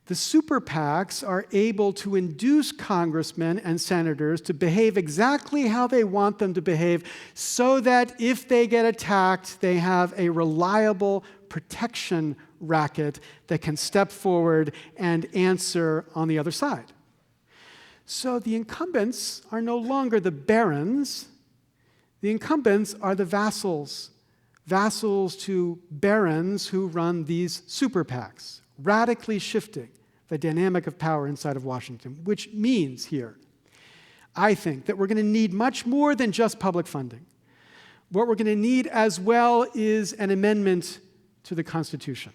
the super PACs are able to induce congressmen and senators to behave exactly how they want them to behave so that if they get attacked, they have a reliable protection racket that can step forward and answer on the other side. So the incumbents are no longer the barons. The incumbents are the vassals to barons who run these super PACs, radically shifting the dynamic of power inside of Washington, which means here, I think, that we're going to need much more than just public funding. What we're going to need as well is an amendment to the Constitution.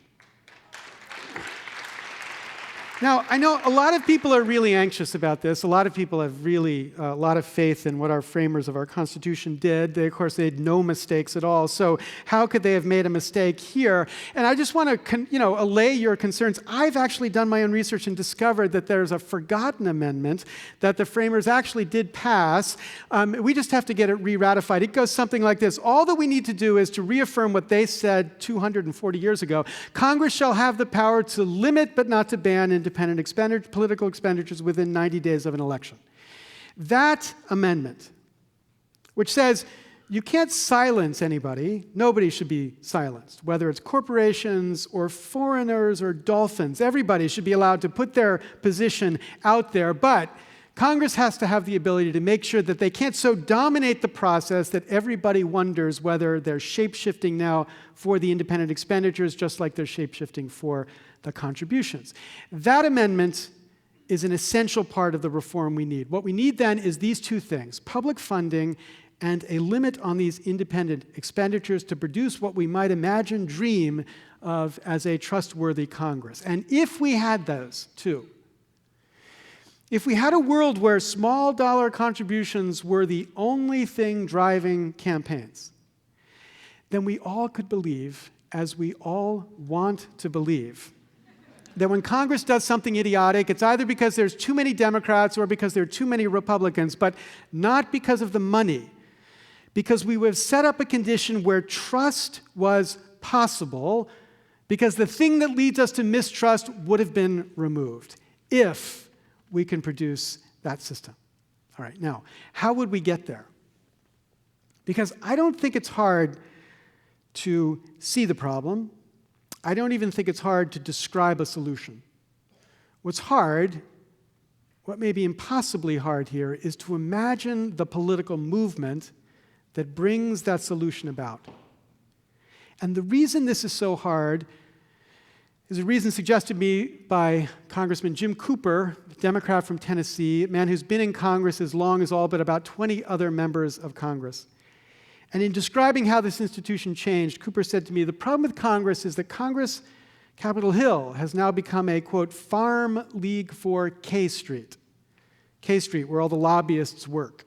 Now, I know a lot of people are really anxious about this. A lot of people have really a lot of faith in what our framers of our Constitution did. They, of course, made no mistakes at all. So how could they have made a mistake here? And I just want to, allay your concerns. I've actually done my own research and discovered that there's a forgotten amendment that the framers actually did pass. We just have to get it re-ratified. It goes something like this. All that we need to do is to reaffirm what they said 240 years ago. Congress shall have the power to limit but not to ban independent political expenditures within 90 days of an election. That amendment, which says you can't silence anybody, nobody should be silenced, whether it's corporations or foreigners or dolphins, everybody should be allowed to put their position out there, but Congress has to have the ability to make sure that they can't so dominate the process that everybody wonders whether they're shape-shifting now for the independent expenditures, just like they're shape-shifting for the contributions. That amendment is an essential part of the reform we need. What we need then is these two things, public funding and a limit on these independent expenditures to produce what we might imagine, dream of as a trustworthy Congress. And if we had those two, if we had a world where small dollar contributions were the only thing driving campaigns, then we all could believe, as we all want to believe, that when Congress does something idiotic, it's either because there's too many Democrats or because there are too many Republicans, but not because of the money. Because we would have set up a condition where trust was possible, because the thing that leads us to mistrust would have been removed, if we can produce that system. All right, now, how would we get there? Because I don't think it's hard to see the problem. I don't even think it's hard to describe a solution. What's hard, what may be impossibly hard here, is to imagine the political movement that brings that solution about. And the reason this is so hard is a reason suggested to me by Congressman Jim Cooper, a Democrat from Tennessee, a man who's been in Congress as long as all but about 20 other members of Congress. And in describing how this institution changed, Cooper said to me, the problem with Congress is that Congress, Capitol Hill, has now become a, quote, farm league for K Street, where all the lobbyists work.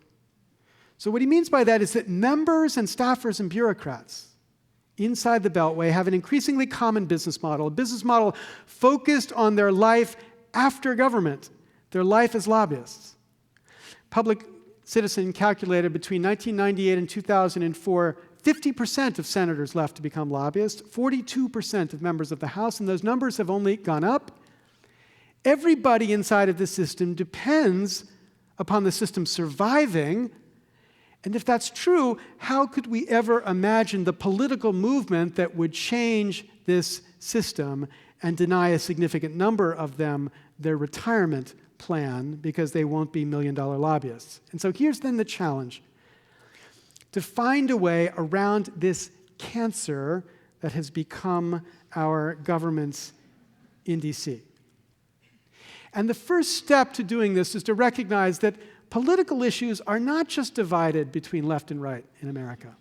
So what he means by that is that members and staffers and bureaucrats inside the Beltway have an increasingly common business model, a business model focused on their life after government, their life as lobbyists. Public Citizen calculated between 1998 and 2004, 50% of senators left to become lobbyists, 42% of members of the House, and those numbers have only gone up. Everybody inside of the system depends upon the system surviving. And if that's true, how could we ever imagine the political movement that would change this system and deny a significant number of them their retirement plan because they won't be million-dollar lobbyists? And so here's then the challenge: to find a way around this cancer that has become our governments in D.C. And the first step to doing this is to recognize that political issues are not just divided between left and right in America.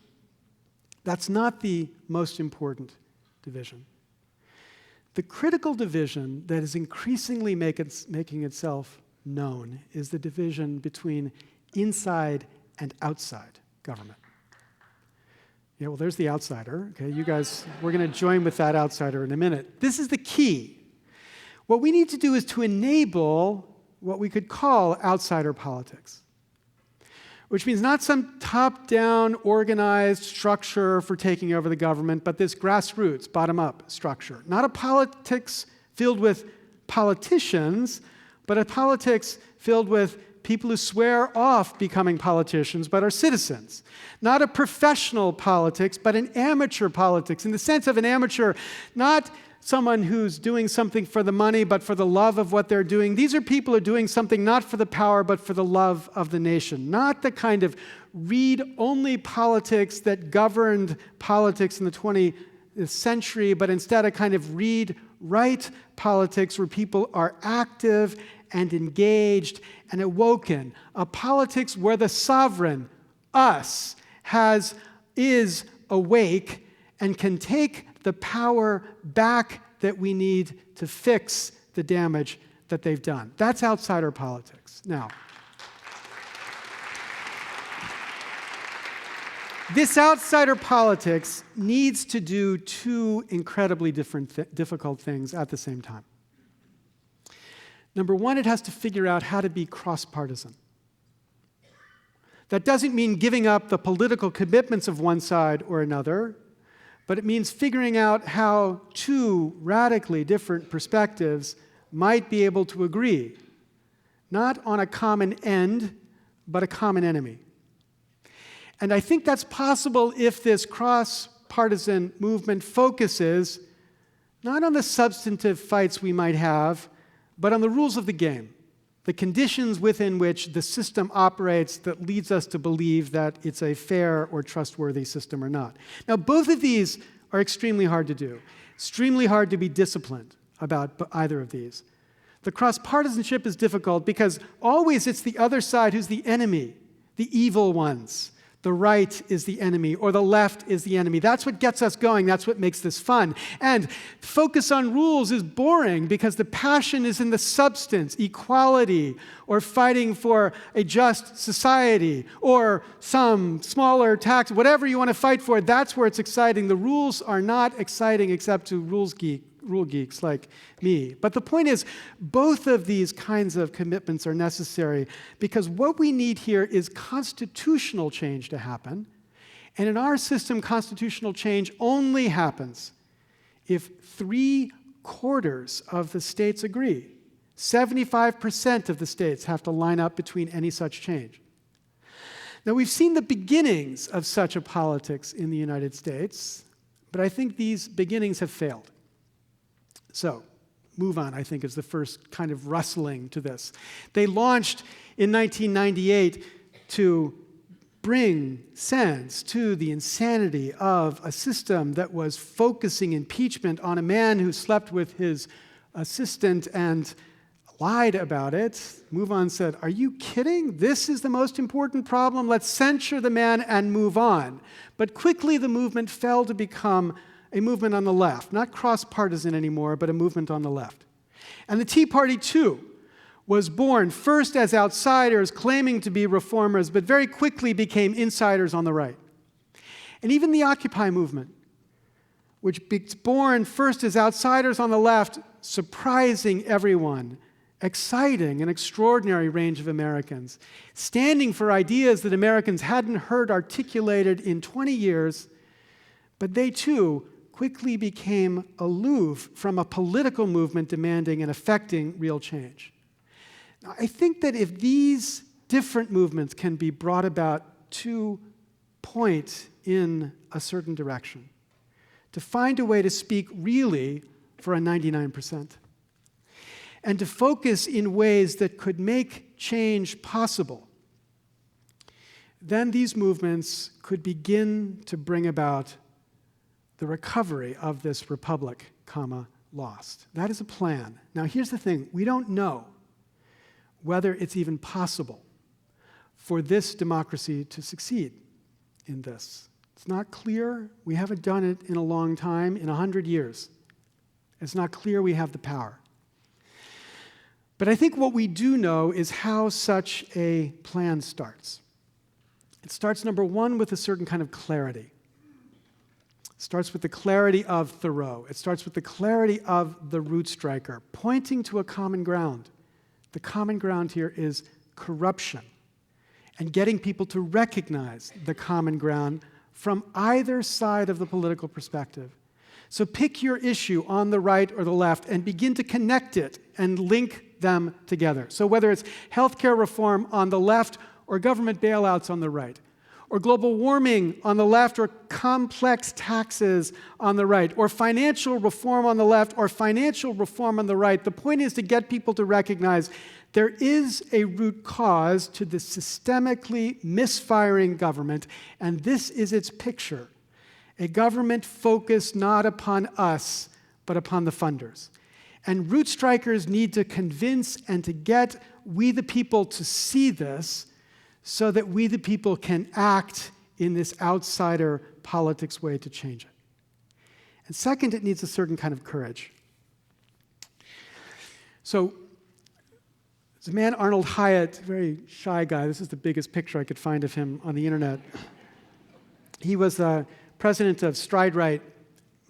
That's not the most important division. The critical division that is increasingly making itself known is the division between inside and outside government. Yeah, well, there's the outsider. Okay, you guys, we're going to join with that outsider in a minute. This is the key. What we need to do is to enable what we could call outsider politics, which means not some top-down organized structure for taking over the government, but this grassroots, bottom-up structure. Not a politics filled with politicians, but a politics filled with people who swear off becoming politicians but are citizens. Not a professional politics, but an amateur politics, in the sense of an amateur not someone who's doing something for the money, but for the love of what they're doing. These are people who are doing something not for the power, but for the love of the nation. Not the kind of read-only politics that governed politics in the 20th century, but instead a kind of read-write politics where people are active and engaged and awoken. A politics where the sovereign, us, is awake and can take the power back that we need to fix the damage that they've done. That's outsider politics. Now, this outsider politics needs to do two incredibly difficult things at the same time. Number one, it has to figure out how to be cross-partisan. That doesn't mean giving up the political commitments of one side or another, but it means figuring out how two radically different perspectives might be able to agree, not on a common end, but a common enemy. And I think that's possible if this cross-partisan movement focuses not on the substantive fights we might have, but on the rules of the game, the conditions within which the system operates that leads us to believe that it's a fair or trustworthy system or not. Now, both of these are extremely hard to do, extremely hard to be disciplined about either of these. The cross-partisanship is difficult because always it's the other side who's the enemy, the evil ones. The right is the enemy, or the left is the enemy. That's what gets us going. That's what makes this fun. And focus on rules is boring because the passion is in the substance, equality, or fighting for a just society, or some smaller tax, whatever you want to fight for, that's where it's exciting. The rules are not exciting except to rule geeks like me. But the point is, both of these kinds of commitments are necessary because what we need here is constitutional change to happen. And in our system, constitutional change only happens if 3/4 of the states agree. 75% of the states have to line up between any such change. Now, we've seen the beginnings of such a politics in the United States, but I think these beginnings have failed. So, move on, I think, is the first kind of rustling to this. They launched in 1998 to bring sense to the insanity of a system that was focusing impeachment on a man who slept with his assistant and lied about it. Move on said, "Are you kidding? This is the most important problem. Let's censure the man and move on." But quickly the movement fell to become a movement on the left, not cross-partisan anymore, but a movement on the left. And the Tea Party, too, was born first as outsiders claiming to be reformers, but very quickly became insiders on the right. And even the Occupy movement, which was born first as outsiders on the left, surprising everyone, exciting an extraordinary range of Americans, standing for ideas that Americans hadn't heard articulated in 20 years, but they, too, quickly became aloof from a political movement demanding and affecting real change. Now, I think that if these different movements can be brought about to point in a certain direction, to find a way to speak really for a 99%, and to focus in ways that could make change possible, then these movements could begin to bring about the recovery of this republic, lost. That is a plan. Now, here's the thing. We don't know whether it's even possible for this democracy to succeed in this. It's not clear. We haven't done it in a long time, in 100 years. It's not clear we have the power. But I think what we do know is how such a plan starts. It starts, number one, with a certain kind of clarity. It starts with the clarity of Thoreau. It starts with the clarity of the root striker, pointing to a common ground. The common ground here is corruption, and getting people to recognize the common ground from either side of the political perspective. So pick your issue on the right or the left and begin to connect it and link them together. So whether it's healthcare reform on the left or government bailouts on the right, or global warming on the left, or complex taxes on the right, or financial reform on the left, or financial reform on the right. The point is to get people to recognize there is a root cause to the systemically misfiring government, and this is its picture. A government focused not upon us, but upon the funders. And root strikers need to convince and to get we the people to see this so that we the people can act in this outsider politics way to change it. And second, it needs a certain kind of courage. So, there's a man, Arnold Hyatt, very shy guy. This is the biggest picture I could find of him on the internet. He was the president of Stride Right,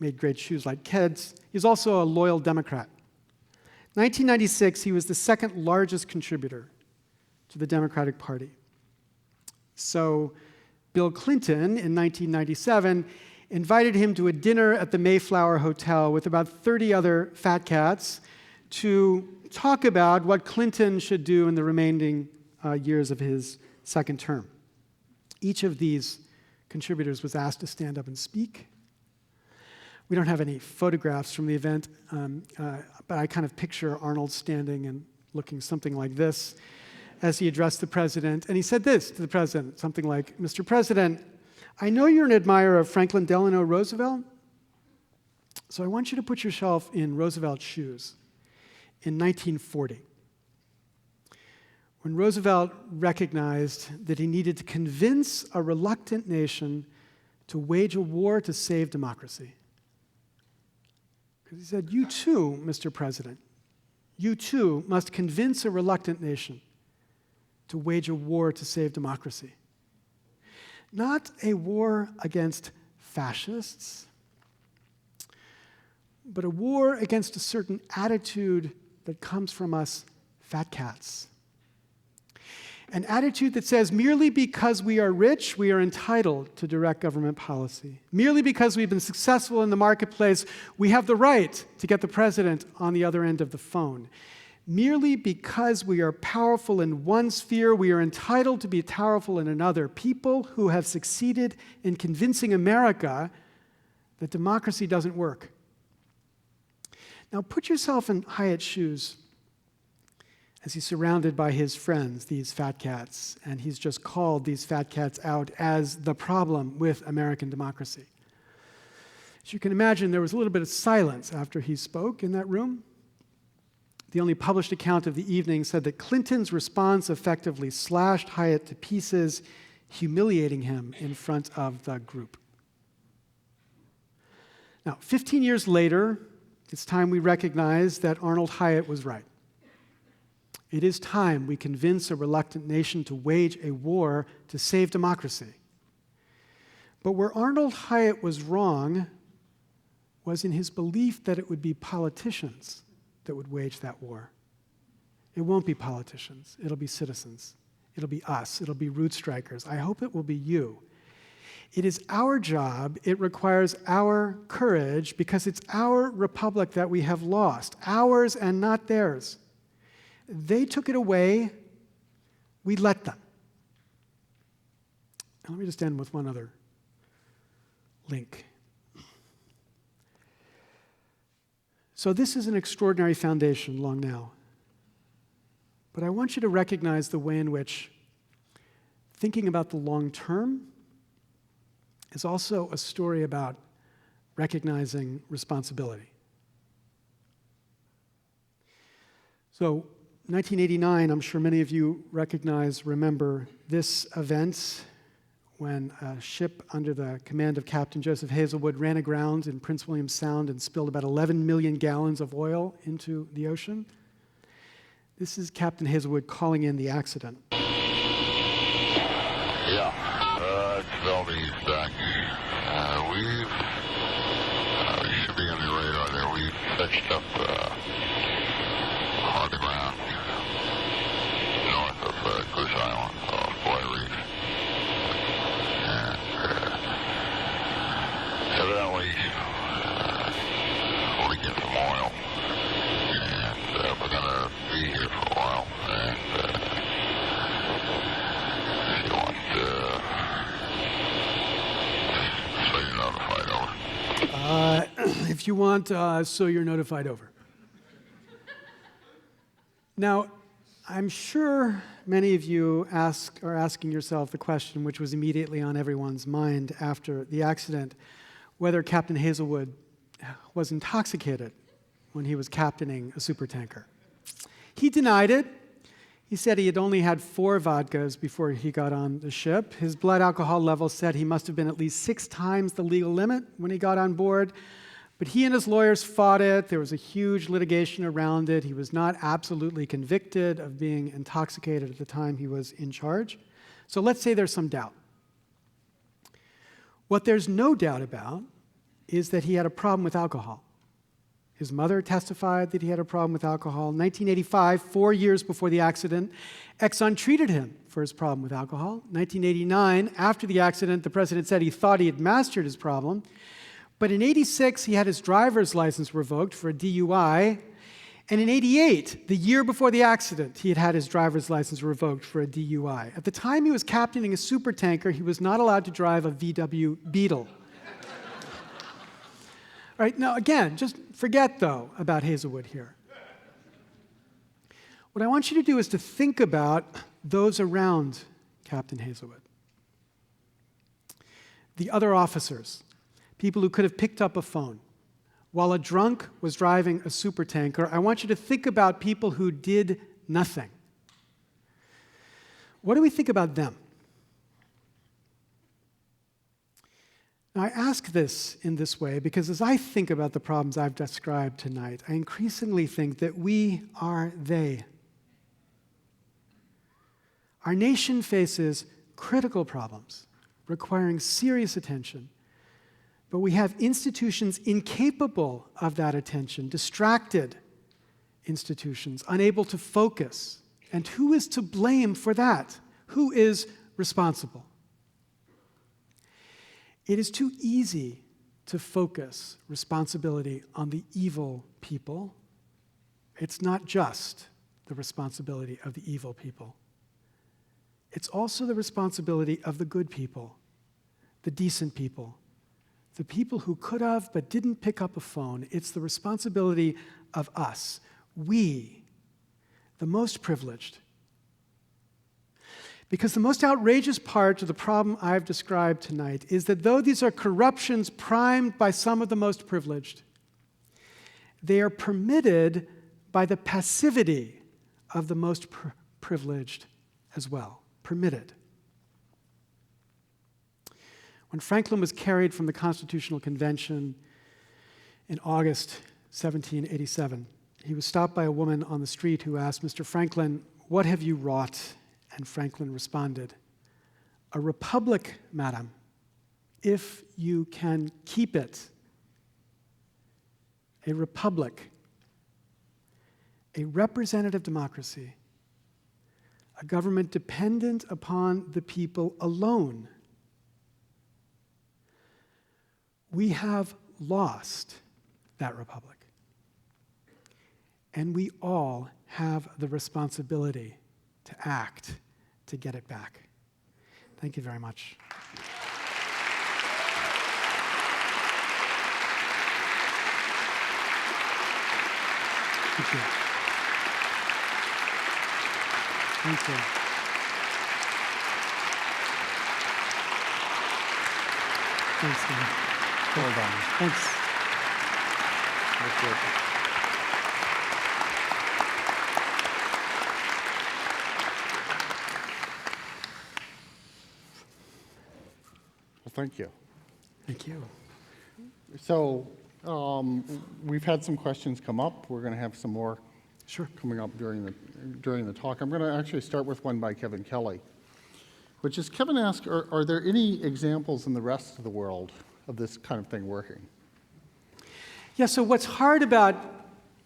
made great shoes like Keds. He's also a loyal Democrat. 1996, he was the second largest contributor to the Democratic Party. So Bill Clinton, in 1997, invited him to a dinner at the Mayflower Hotel with about 30 other fat cats to talk about what Clinton should do in the remaining years of his second term. Each of these contributors was asked to stand up and speak. We don't have any photographs from the event, but I kind of picture Arnold standing and looking something like this as he addressed the president. And he said this to the president, something like, "Mr. President, I know you're an admirer of Franklin Delano Roosevelt, so I want you to put yourself in Roosevelt's shoes in 1940, when Roosevelt recognized that he needed to convince a reluctant nation to wage a war to save democracy. Because he said, you too, Mr. President, you too must convince a reluctant nation to wage a war to save democracy. Not a war against fascists, but a war against a certain attitude that comes from us fat cats. An attitude that says merely because we are rich, we are entitled to direct government policy. Merely because we've been successful in the marketplace, we have the right to get the president on the other end of the phone. Merely because we are powerful in one sphere, we are entitled to be powerful in another. People who have succeeded in convincing America that democracy doesn't work. Now put yourself in Hyatt's shoes as he's surrounded by his friends, these fat cats, and he's just called these fat cats out as the problem with American democracy. As you can imagine, there was a little bit of silence after he spoke in that room. The only published account of the evening said that Clinton's response effectively slashed Hyatt to pieces, humiliating him in front of the group. Now, 15 years later, it's time we recognize that Arnold Hyatt was right. It is time we convince a reluctant nation to wage a war to save democracy. But where Arnold Hyatt was wrong was in his belief that it would be politicians that would wage that war. It won't be politicians. It'll be citizens. It'll be us. It'll be root strikers. I hope it will be you. It is our job. It requires our courage because it's our republic that we have lost, ours and not theirs. They took it away. We let them. And let me just end with one other link. So this is an extraordinary foundation, long now. But I want you to recognize the way in which thinking about the long term is also a story about recognizing responsibility. So 1989, I'm sure many of you remember this event when a ship under the command of Captain Joseph Hazelwood ran aground in Prince William Sound and spilled about 11 million gallons of oil into the ocean. This is Captain Hazelwood calling in the accident. Yeah, it's Valdez back. We should be on the radar there. We fetched up on the ground north of Goose Island, Boy Reef. And evidently we're getting some oil. And we're going to be here for a while. And if you want you want, so you're notified over. Now, I'm sure many of you are asking yourself the question which was immediately on everyone's mind after the accident, whether Captain Hazelwood was intoxicated when he was captaining a supertanker. He denied it. He said he had only had 4 vodkas before he got on the ship. His blood alcohol level said he must have been at least 6 times the legal limit when he got on board. But he and his lawyers fought it. There was a huge litigation around it. He was not absolutely convicted of being intoxicated at the time he was in charge. So let's say there's some doubt. What there's no doubt about is that he had a problem with alcohol. His mother testified that he had a problem with alcohol. In 1985, 4 years before the accident, Exxon treated him for his problem with alcohol. 1989, after the accident, the president said he thought he had mastered his problem. But in 86, he had his driver's license revoked for a DUI. And in 88, the year before the accident, he had had his driver's license revoked for a DUI. At the time he was captaining a supertanker, he was not allowed to drive a VW Beetle. All right, now again, just forget, though, about Hazelwood here. What I want you to do is to think about those around Captain Hazelwood. The other officers, people who could have picked up a phone. While a drunk was driving a supertanker, I want you to think about people who did nothing. What do we think about them? Now, I ask this in this way because as I think about the problems I've described tonight, I increasingly think that we are they. Our nation faces critical problems requiring serious attention, but we have institutions incapable of that attention, distracted institutions, unable to focus. And who is to blame for that? Who is responsible? It is too easy to focus responsibility on the evil people. It's not just the responsibility of the evil people. It's also the responsibility of the good people, the decent people, the people who could have but didn't pick up a phone. It's the responsibility of us, we, the most privileged. Because the most outrageous part of the problem I've described tonight is that though these are corruptions primed by some of the most privileged, they are permitted by the passivity of the most privileged as well. Permitted. When Franklin was carried from the Constitutional Convention in August 1787, he was stopped by a woman on the street who asked, "Mr. Franklin, what have you wrought?" And Franklin responded, "A republic, madam, if you can keep it. A republic, a representative democracy, a government dependent upon the people alone. We have lost that republic, and we all have the responsibility to act to get it back." Thank you very much. Thank you. Thank you. Thanks, Dan. Well done. Thanks. That's good. Well, thank you. Thank you. So we've had some questions come up. We're going to have some more Sure. coming up during the talk. I'm going to actually start with one by Kevin Kelly, which is Kevin asked, are there any examples in the rest of the world of this kind of thing working? Yeah, so what's hard about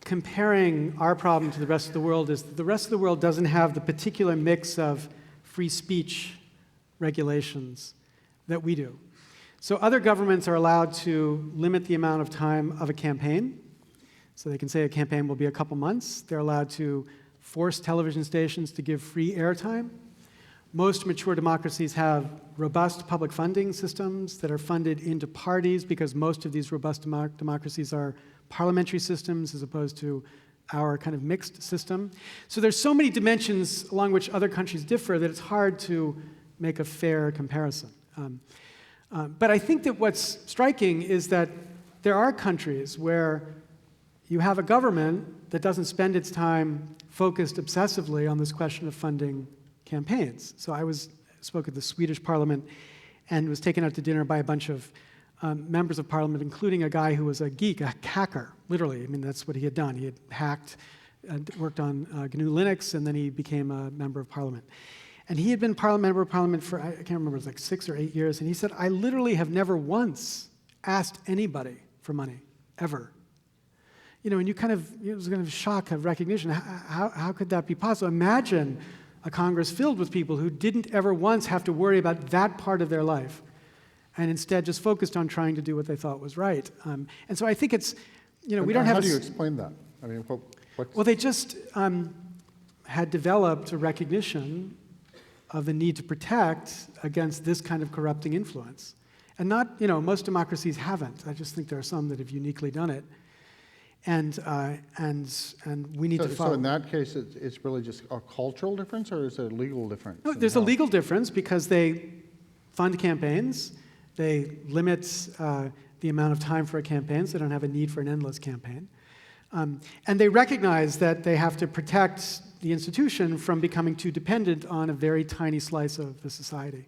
comparing our problem to the rest of the world is that the rest of the world doesn't have the particular mix of free speech regulations that we do. So other governments are allowed to limit the amount of time of a campaign. So they can say a campaign will be a couple months. They're allowed to force television stations to give free airtime. Most mature democracies have robust public funding systems that are funded into parties, because most of these robust democracies are parliamentary systems as opposed to our kind of mixed system. So there's so many dimensions along which other countries differ that it's hard to make a fair comparison. But I think that what's striking is that there are countries where you have a government that doesn't spend its time focused obsessively on this question of funding campaigns. So I spoke at the Swedish parliament and was taken out to dinner by a bunch of members of parliament, including a guy who was a geek, a hacker, literally. I mean, that's what he had done. He had hacked, worked on GNU Linux, and then he became a member of parliament. And he had been member of parliament for, I can't remember, it was like 6 or 8 years. And he said, I literally have never once asked anybody for money, ever. You know, and it was kind of a shock of recognition. How could that be possible? Imagine a Congress filled with people who didn't ever once have to worry about that part of their life, and instead just focused on trying to do what they thought was right. And so I think it's, you know, we don't have. How do you explain that? I mean, what's... Well, they just had developed a recognition of the need to protect against this kind of corrupting influence, and not, you know, most democracies haven't. I just think there are some that have uniquely done it, and we need to follow. So in that case, it's really just a cultural difference, or is it a legal difference? No, there's a legal difference because they fund campaigns. They limit the amount of time for a campaign, so they don't have a need for an endless campaign. And they recognize that they have to protect the institution from becoming too dependent on a very tiny slice of the society.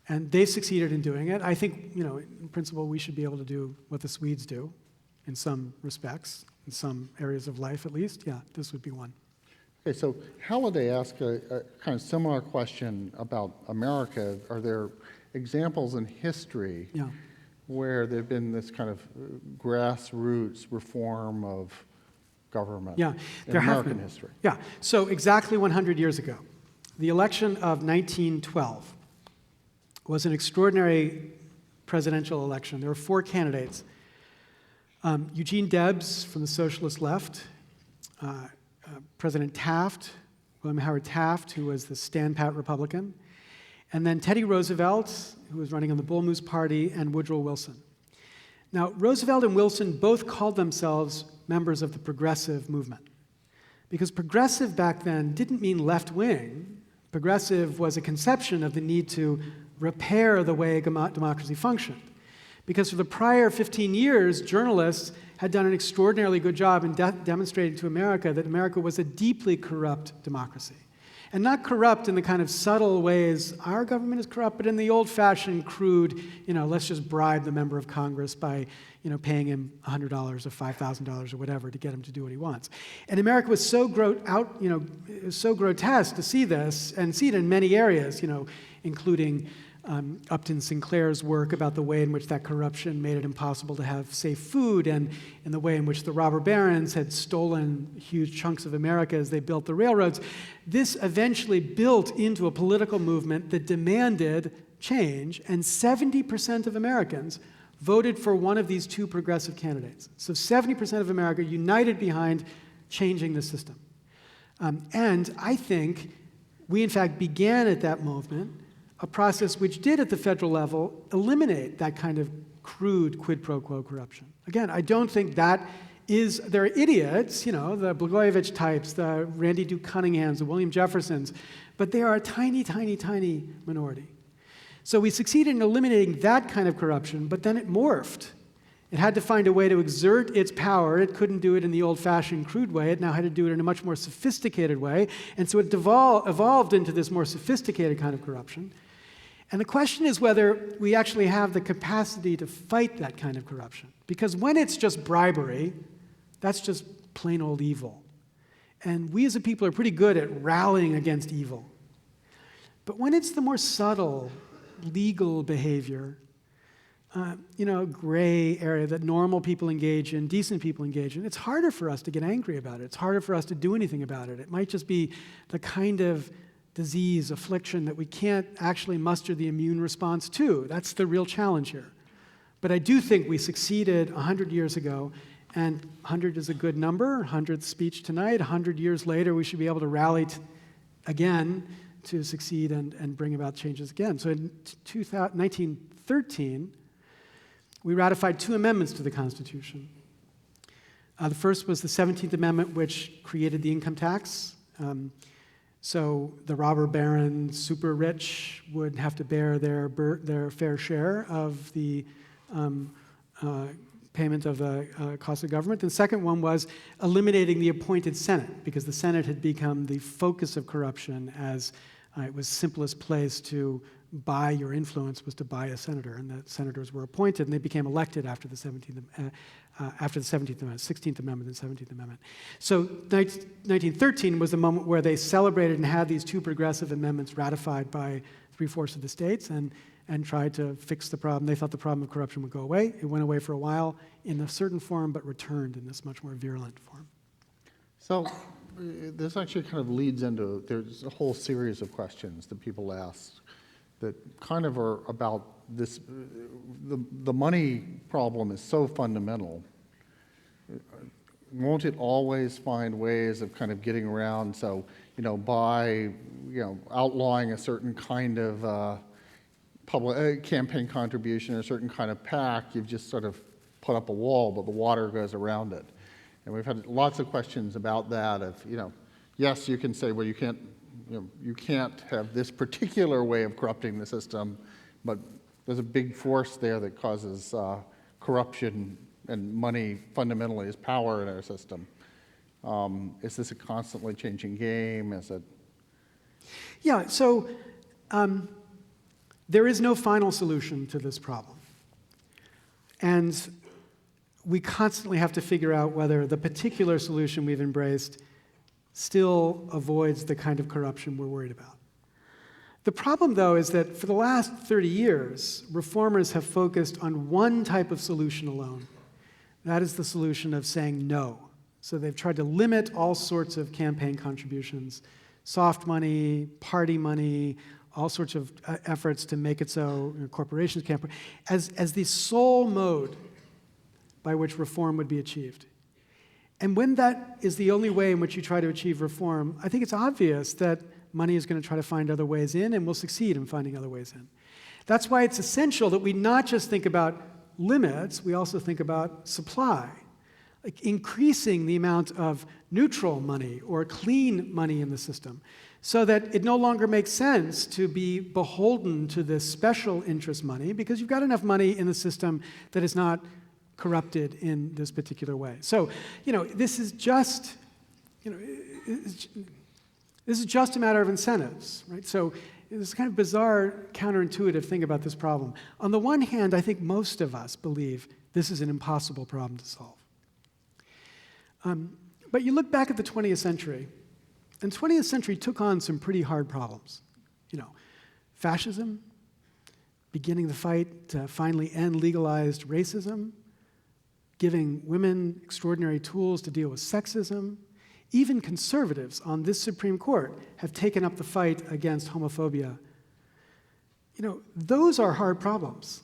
And they've succeeded in doing it. I think, you know, in principle, we should be able to do what the Swedes do in some respects, in some areas of life at least. Yeah, this would be one. Okay, so Halliday asked a kind of similar question about America. Are there examples in history where there have been this kind of grassroots reform of government in American history? Yeah, so exactly 100 years ago, the election of 1912 was an extraordinary presidential election. There were 4 candidates. Eugene Debs from the socialist left, President Taft, William Howard Taft, who was the stand-pat Republican, and then Teddy Roosevelt, who was running on the Bull Moose Party, and Woodrow Wilson. Now, Roosevelt and Wilson both called themselves members of the progressive movement, because progressive back then didn't mean left-wing. Progressive was a conception of the need to repair the way democracy functioned. Because for the prior 15 years, journalists had done an extraordinarily good job in demonstrating to America that America was a deeply corrupt democracy. And not corrupt in the kind of subtle ways our government is corrupt, but in the old-fashioned, crude, you know, let's just bribe the member of Congress by, you know, paying him $100 or $5,000 or whatever to get him to do what he wants. And America was so so grotesque to see this, and see it in many areas, you know, including Upton Sinclair's work about the way in which that corruption made it impossible to have safe food, and in the way in which the robber barons had stolen huge chunks of America as they built the railroads. This eventually built into a political movement that demanded change, and 70% of Americans voted for one of these 2 progressive candidates. So 70% of America united behind changing the system. And I think we, in fact, began at that movement a process which did, at the federal level, eliminate that kind of crude quid pro quo corruption. Again, I don't think that is, there are idiots, you know, the Blagojevich types, the Randy Duke Cunninghams, the William Jeffersons, but they are a tiny, tiny, tiny minority. So we succeeded in eliminating that kind of corruption, but then it morphed. It had to find a way to exert its power. It couldn't do it in the old-fashioned, crude way. It now had to do it in a much more sophisticated way. And so it evolved into this more sophisticated kind of corruption. And the question is whether we actually have the capacity to fight that kind of corruption. Because when it's just bribery, that's just plain old evil. And we as a people are pretty good at rallying against evil. But when it's the more subtle, legal behavior, gray area that normal people engage in, decent people engage in, it's harder for us to get angry about it. It's harder for us to do anything about it. It might just be the kind of disease, affliction that we can't actually muster the immune response to. That's the real challenge here. But I do think we succeeded 100 years ago, and 100 is a good number, 100th speech tonight. 100 years later, we should be able to rally again to succeed and bring about changes again. So in 1913, we ratified 2 amendments to the Constitution. The first was the 17th Amendment, which created the income tax. So the robber baron, super rich, would have to bear their fair share of the payment of the cost of government. The second one was eliminating the appointed Senate, because the Senate had become the focus of corruption, as it was simplest place to buy your influence was to buy a senator, and the senators were appointed, and they became elected after the 17th Amendment, 16th Amendment and 17th Amendment. So 1913 was the moment where they celebrated and had these 2 progressive amendments ratified by 3/4 of the states and tried to fix the problem. They thought the problem of corruption would go away. It went away for a while in a certain form, but returned in this much more virulent form. So this actually kind of leads into, there's a whole series of questions that people ask that kind of are about this, the money problem is so fundamental. Won't it always find ways of kind of getting around, so, by, outlawing a certain kind of public campaign contribution or a certain kind of PAC, you've just sort of put up a wall, but the water goes around it. And we've had lots of questions about that of, yes, you can say, well, you can't have this particular way of corrupting the system, but there's a big force there that causes corruption, and money fundamentally is power in our system. Is this a constantly changing game? Is it? Yeah, so there is no final solution to this problem. And we constantly have to figure out whether the particular solution we've embraced still avoids the kind of corruption we're worried about. The problem, though, is that for the last 30 years, reformers have focused on one type of solution alone. That is the solution of saying no. So they've tried to limit all sorts of campaign contributions, soft money, party money, all sorts of efforts to make it so corporations can't, as the sole mode by which reform would be achieved. And when that is the only way in which you try to achieve reform, I think it's obvious that money is going to try to find other ways in, and will succeed in finding other ways in. That's why it's essential that we not just think about limits, we also think about supply, like increasing the amount of neutral money or clean money in the system, so that it no longer makes sense to be beholden to this special interest money, because you've got enough money in the system that is not corrupted in this particular way. So, this is just, this is just a matter of incentives, right? So it's a kind of bizarre, counterintuitive thing about this problem. On the one hand, I think most of us believe this is an impossible problem to solve. But you look back at the 20th century, and the 20th century took on some pretty hard problems. Fascism, beginning the fight to finally end legalized racism, giving women extraordinary tools to deal with sexism. Even conservatives on this Supreme Court have taken up the fight against homophobia. Those are hard problems.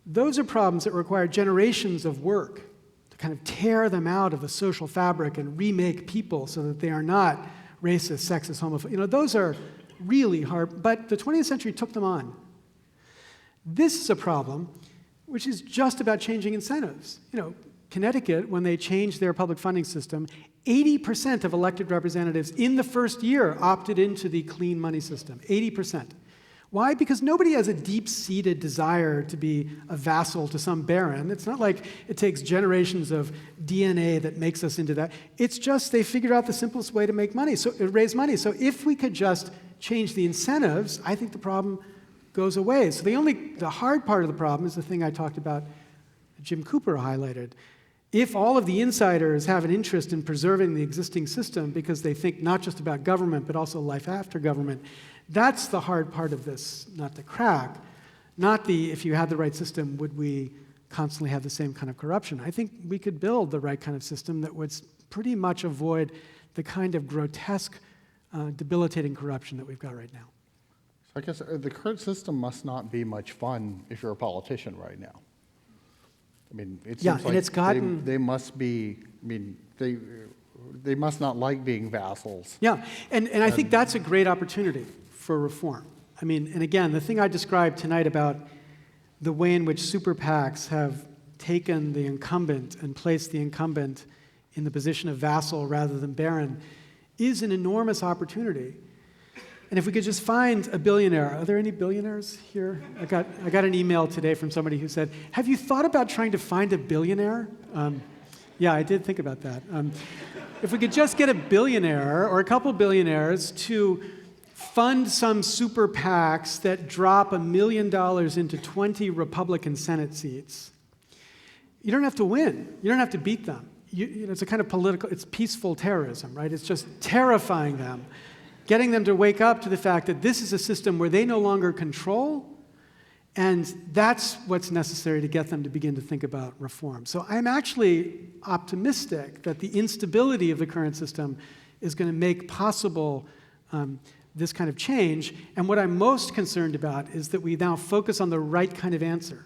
Those are problems that require generations of work to kind of tear them out of the social fabric and remake people so that they are not racist, sexist, homophobic. Those are really hard, but the 20th century took them on. This is a problem which is just about changing incentives. Connecticut, when they changed their public funding system, 80% of elected representatives in the first year opted into the clean money system, 80%. Why? Because nobody has a deep-seated desire to be a vassal to some baron. It's not like it takes generations of DNA that makes us into that. It's just they figured out the simplest way to make money, so raise money. So if we could just change the incentives, I think the problem goes away. So the hard part of the problem is the thing I talked about, Jim Cooper highlighted. If all of the insiders have an interest in preserving the existing system because they think not just about government but also life after government, that's the hard part of this, not the crack, not the if you had the right system, would we constantly have the same kind of corruption. I think we could build the right kind of system that would pretty much avoid the kind of grotesque, debilitating corruption that we've got right now. I guess the current system must not be much fun if you're a politician right now. I mean, it seems like it's gotten, they must be, they must not like being vassals. Yeah, and I think that's a great opportunity for reform. I mean, and again, the thing I described tonight about the way in which super PACs have taken the incumbent and placed the incumbent in the position of vassal rather than baron is an enormous opportunity. And if we could just find a billionaire, are there any billionaires here? I got an email today from somebody who said, have you thought about trying to find a billionaire? Yeah, I did think about that. If we could just get a billionaire or a couple billionaires to fund some super PACs that drop $1 million into 20 Republican Senate seats, you don't have to win. You don't have to beat them. You know, it's a kind of political, it's peaceful terrorism, right? It's just terrifying them, getting them to wake up to the fact that this is a system where they no longer control, and that's what's necessary to get them to begin to think about reform. So I'm actually optimistic that the instability of the current system is going to make possible this kind of change. And what I'm most concerned about is that we now focus on the right kind of answer.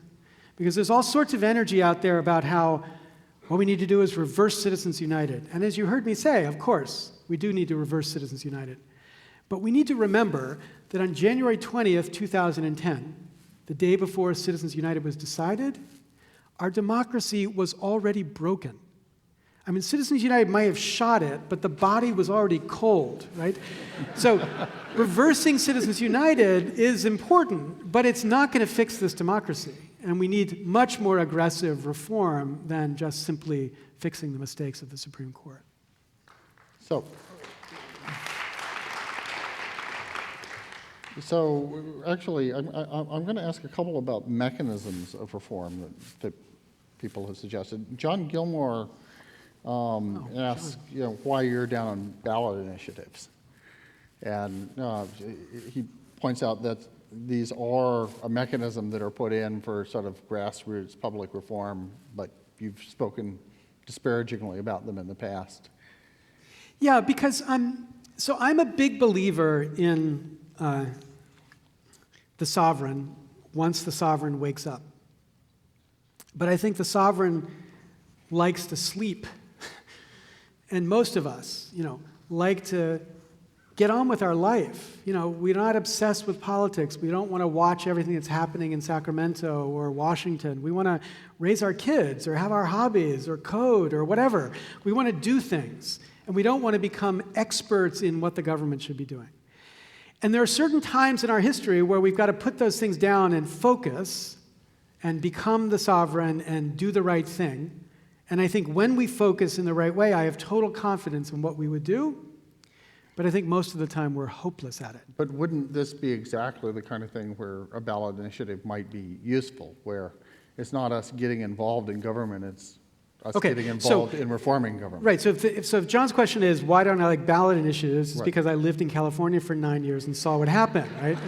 Because there's all sorts of energy out there about how what we need to do is reverse Citizens United. And as you heard me say, of course, we do need to reverse Citizens United. But we need to remember that on January 20th, 2010, the day before Citizens United was decided, our democracy was already broken. I mean, Citizens United might have shot it, but the body was already cold, right? So reversing Citizens United is important, but it's not going to fix this democracy. And we need much more aggressive reform than just simply fixing the mistakes of the Supreme Court. So actually, I'm going to ask a couple about mechanisms of reform that people have suggested. John Gilmore asks, why you're down on ballot initiatives. And he points out that these are a mechanism that are put in for sort of grassroots public reform, but you've spoken disparagingly about them in the past. Yeah, because I'm a big believer in the sovereign once the sovereign wakes up. But I think the sovereign likes to sleep. And most of us, like to get on with our life. We're not obsessed with politics. We don't want to watch everything that's happening in Sacramento or Washington. We want to raise our kids or have our hobbies or code or whatever. We want to do things. And we don't want to become experts in what the government should be doing. And there are certain times in our history where we've got to put those things down and focus and become the sovereign and do the right thing. And I think when we focus in the right way, I have total confidence in what we would do. But I think most of the time we're hopeless at it. But wouldn't this be exactly the kind of thing where a ballot initiative might be useful, where it's not us getting involved in government, it's us getting involved in reforming government? Right, so if John's question is, why don't I like ballot initiatives, it's because I lived in California for 9 years and saw what happened, right?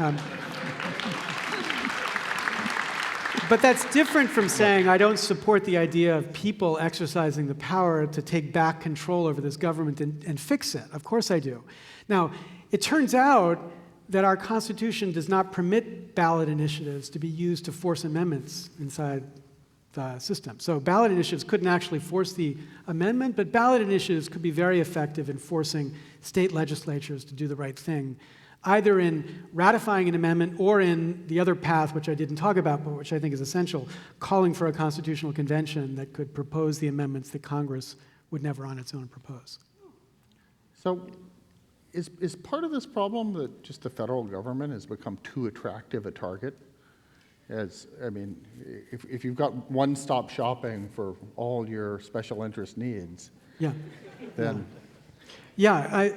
But that's different from saying I don't support the idea of people exercising the power to take back control over this government and fix it. Of course I do. Now, it turns out that our Constitution does not permit ballot initiatives to be used to force amendments inside the system. So ballot initiatives couldn't actually force the amendment, but ballot initiatives could be very effective in forcing state legislatures to do the right thing, either in ratifying an amendment or in the other path, which I didn't talk about, but which I think is essential, calling for a constitutional convention that could propose the amendments that Congress would never on its own propose. So is part of this problem that just the federal government has become too attractive a target? If you've got one-stop shopping for all your special interest needs, then... Yeah,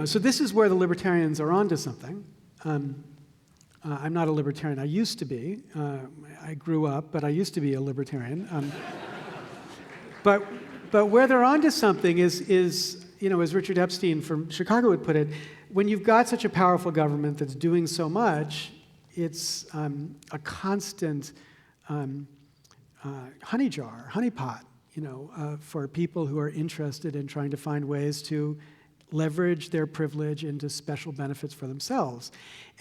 so this is where the libertarians are onto something. I'm not a libertarian. I used to be. I grew up, but I used to be a libertarian. But where they're onto something is, as Richard Epstein from Chicago would put it, when you've got such a powerful government that's doing so much, it's a constant honeypot, for people who are interested in trying to find ways to leverage their privilege into special benefits for themselves.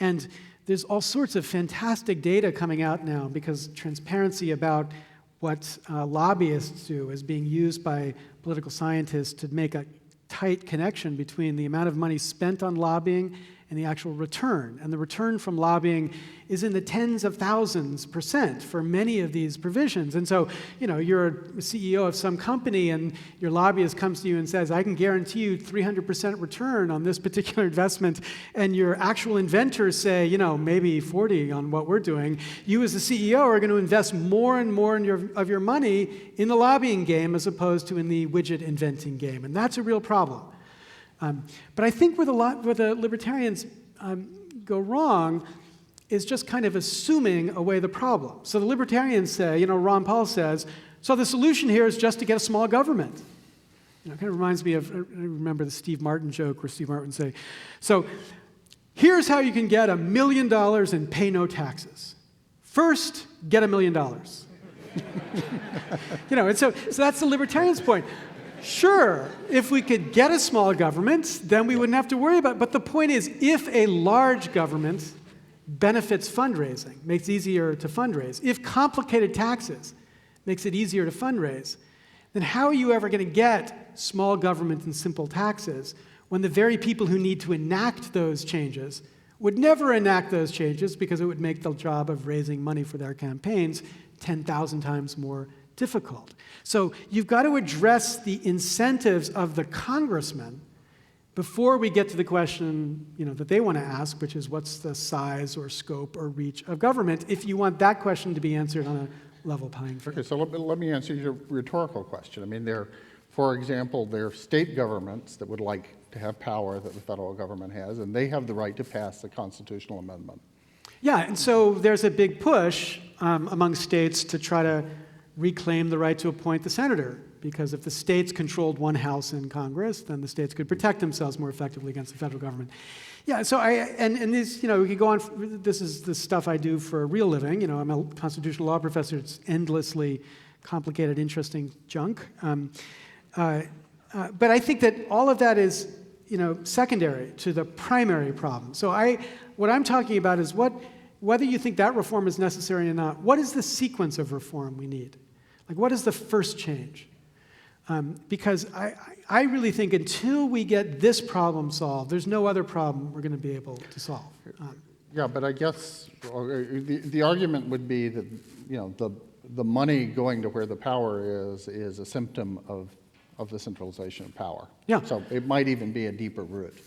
And there's all sorts of fantastic data coming out now because transparency about what lobbyists do is being used by political scientists to make a tight connection between the amount of money spent on lobbying and the actual return. And the return from lobbying is in the tens of thousands % for many of these provisions. And so, you're a CEO of some company and your lobbyist comes to you and says, I can guarantee you 300% return on this particular investment, and your actual inventors say, maybe 40 on what we're doing. You as the CEO are going to invest more and more of your money in the lobbying game as opposed to in the widget inventing game. And that's a real problem. But I think where the libertarians go wrong is just kind of assuming away the problem. So the libertarians say, Ron Paul says, so the solution here is just to get a small government. It kind of reminds me of, I remember the Steve Martin joke where Steve Martin would say, so here's how you can get $1 million and pay no taxes. First, get $1 million. And so that's the libertarian's point. Sure, if we could get a small government, then we wouldn't have to worry about it. But the point is, if a large government benefits fundraising, makes it easier to fundraise, if complicated taxes makes it easier to fundraise, then how are you ever going to get small government and simple taxes when the very people who need to enact those changes would never enact those changes because it would make the job of raising money for their campaigns 10,000 times more difficult? So you've got to address the incentives of the congressman before we get to the question that they want to ask, which is what's the size or scope or reach of government, if you want that question to be answered on a level playing field. Okay, so let me answer your rhetorical question. I mean, for example, there are state governments that would like to have power that the federal government has, and they have the right to pass the constitutional amendment. Yeah, and so there's a big push among states to try to reclaim the right to appoint the senator, because if the states controlled one house in Congress, then the states could protect themselves more effectively against the federal government. Yeah, so and this, we could go on, this is the stuff I do for a real living. I'm a constitutional law professor. It's endlessly complicated, interesting junk. But I think that all of that is, secondary to the primary problem. So what I'm talking about is whether you think that reform is necessary or not, what is the sequence of reform we need? Like, what is the first change? Because I really think until we get this problem solved, there's no other problem we're going to be able to solve. Yeah, but I guess the argument would be that the money going to where the power is a symptom of the centralization of power. Yeah. So it might even be a deeper root.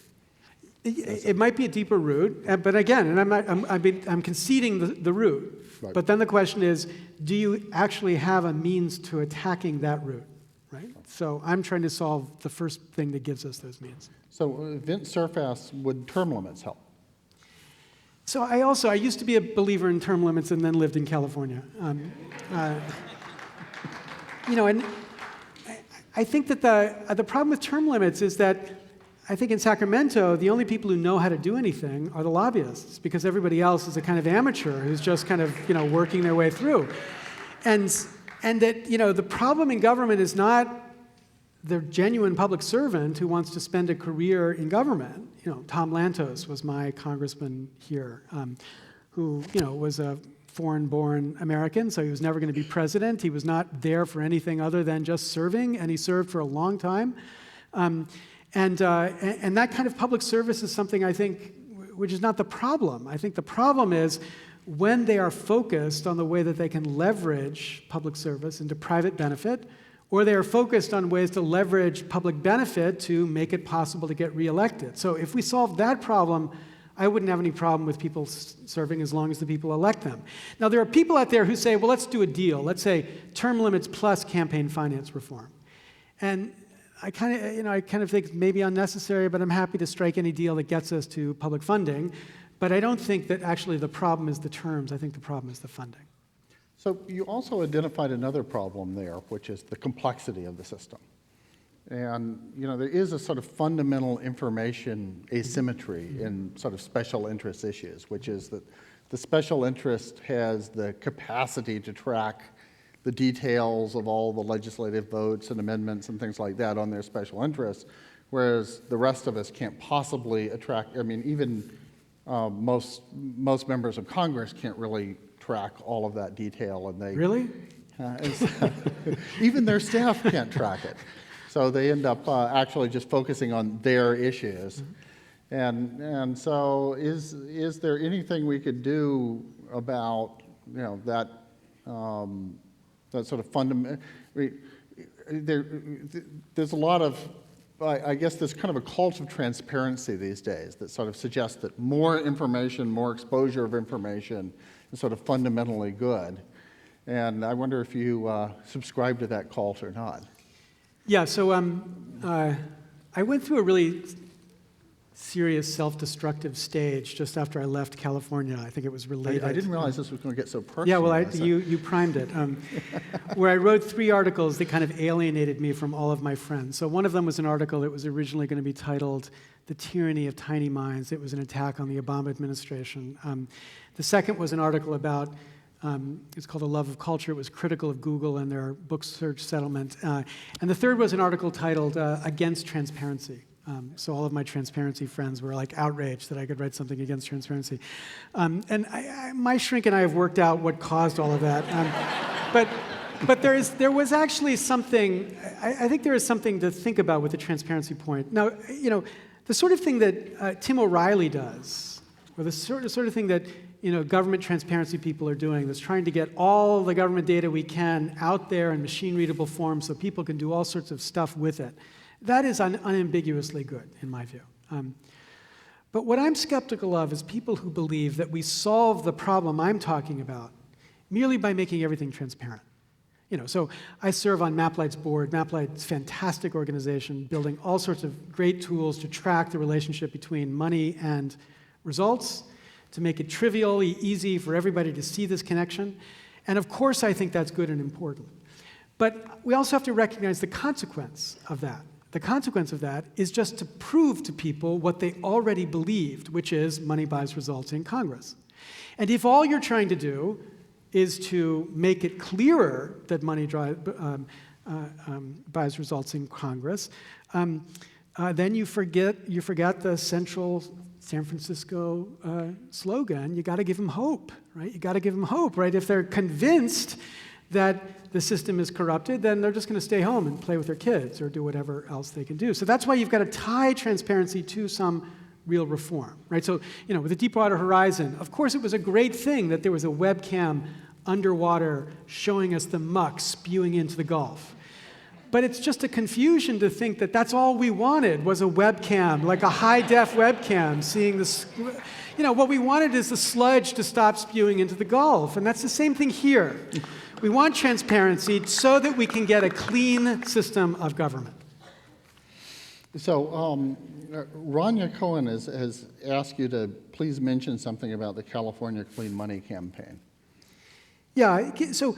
It might be a deeper root, but again, and I'm conceding the root. Right. But then the question is, do you actually have a means to attacking that root? Right? So I'm trying to solve the first thing that gives us those means. So Vint Cerf asks, would term limits help? So I used to be a believer in term limits and then lived in California. And I think that the problem with term limits is that I think in Sacramento, the only people who know how to do anything are the lobbyists, because everybody else is a kind of amateur who's just kind of, working their way through. And that, the problem in government is not the genuine public servant who wants to spend a career in government. Tom Lantos was my congressman here, who, was a foreign-born American, so he was never going to be president. He was not there for anything other than just serving, and he served for a long time. And that kind of public service is something, I think, which is not the problem. I think the problem is when they are focused on the way that they can leverage public service into private benefit, or they are focused on ways to leverage public benefit to make it possible to get reelected. So if we solve that problem, I wouldn't have any problem with people serving as long as the people elect them. Now, there are people out there who say, well, let's do a deal. Let's say term limits plus campaign finance reform. And I kind of think it's maybe unnecessary, but I'm happy to strike any deal that gets us to public funding. But I don't think that actually the problem is the terms. I think the problem is the funding. So you also identified another problem there, which is the complexity of the system. And there is a sort of fundamental information asymmetry in sort of special interest issues, which is that the special interest has the capacity to track the details of all the legislative votes and amendments and things like that on their special interests, whereas the rest of us can't possibly attract, even most members of Congress can't really track all of that detail. And they Really? Even their staff can't track it. So they end up actually just focusing on their issues. And so is there anything we could do about, that, that sort of fundamental, there's a lot of, I guess there's kind of a cult of transparency these days that sort of suggests that more information, more exposure of information is sort of fundamentally good. And I wonder if you subscribe to that cult or not. Yeah, so I went through a really serious self-destructive stage just after I left California. I think it was related. I didn't realize this was going to get so personal. Yeah, well, you primed it. Where I wrote 3 articles that kind of alienated me from all of my friends. So one of them was an article that was originally going to be titled "The Tyranny of Tiny Minds." It was an attack on the Obama administration. The second was an article about, it's called "The Love of Culture." It was critical of Google and their book search settlement. And the third was an article titled "Against Transparency." So all of my transparency friends were like outraged that I could write something against transparency. And my shrink and I have worked out what caused all of that. But there was actually something, I think there is something to think about with the transparency point. Now, the sort of thing that Tim O'Reilly does, or the sort of thing that government transparency people are doing, that's trying to get all the government data we can out there in machine-readable form so people can do all sorts of stuff with it. That is unambiguously good, in my view. But what I'm skeptical of is people who believe that we solve the problem I'm talking about merely by making everything transparent. So I serve on MapLight's board. MapLight's a fantastic organization, building all sorts of great tools to track the relationship between money and results, to make it trivially easy for everybody to see this connection. And of course, I think that's good and important. But we also have to recognize the consequence of that. The consequence of that is just to prove to people what they already believed, which is money buys results in Congress. And if all you're trying to do is to make it clearer that money buys results in Congress, then you forget the central San Francisco slogan, you got to give them hope, right? You got to give them hope, right? If they're convinced that the system is corrupted, then they're just going to stay home and play with their kids or do whatever else they can do. So that's why you've got to tie transparency to some real reform, right? So, with the Deepwater Horizon, of course it was a great thing that there was a webcam underwater showing us the muck spewing into the Gulf. But it's just a confusion to think that that's all we wanted was a webcam, like a high-def webcam, seeing this. What we wanted is the sludge to stop spewing into the Gulf, and that's the same thing here. We want transparency so that we can get a clean system of government. So Rania Cohen has asked you to please mention something about the California Clean Money campaign. Yeah, so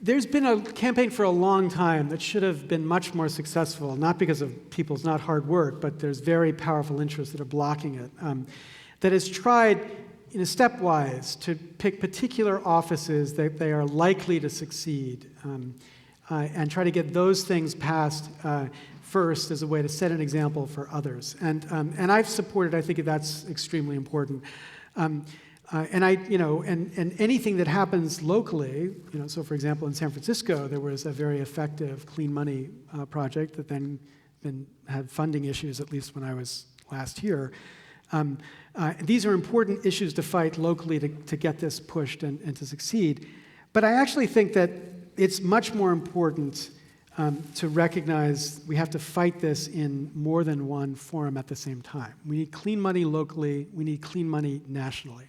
there's been a campaign for a long time that should have been much more successful, not because of people's not hard work, but there's very powerful interests that are blocking it, that has tried stepwise to pick particular offices that they are likely to succeed and try to get those things passed first as a way to set an example for others. And I've supported, I think that's extremely important. And anything that happens locally, so for example, in San Francisco, there was a very effective clean money project that then had funding issues, at least when I was last here. These are important issues to fight locally to get this pushed and to succeed. But I actually think that it's much more important to recognize we have to fight this in more than one forum at the same time. We need clean money locally. We need clean money nationally.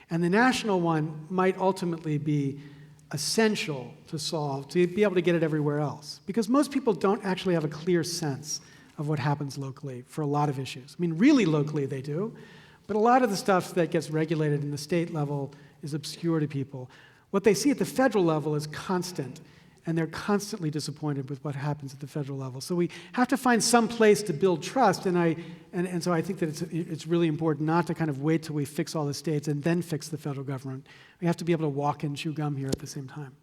And the national one might ultimately be essential to solve, to be able to get it everywhere else. Because most people don't actually have a clear sense of what happens locally for a lot of issues. I mean, really locally they do, but a lot of the stuff that gets regulated in the state level is obscure to people. What they see at the federal level is constant, and they're constantly disappointed with what happens at the federal level. So we have to find some place to build trust, and so I think that it's really important not to kind of wait till we fix all the states and then fix the federal government. We have to be able to walk and chew gum here at the same time.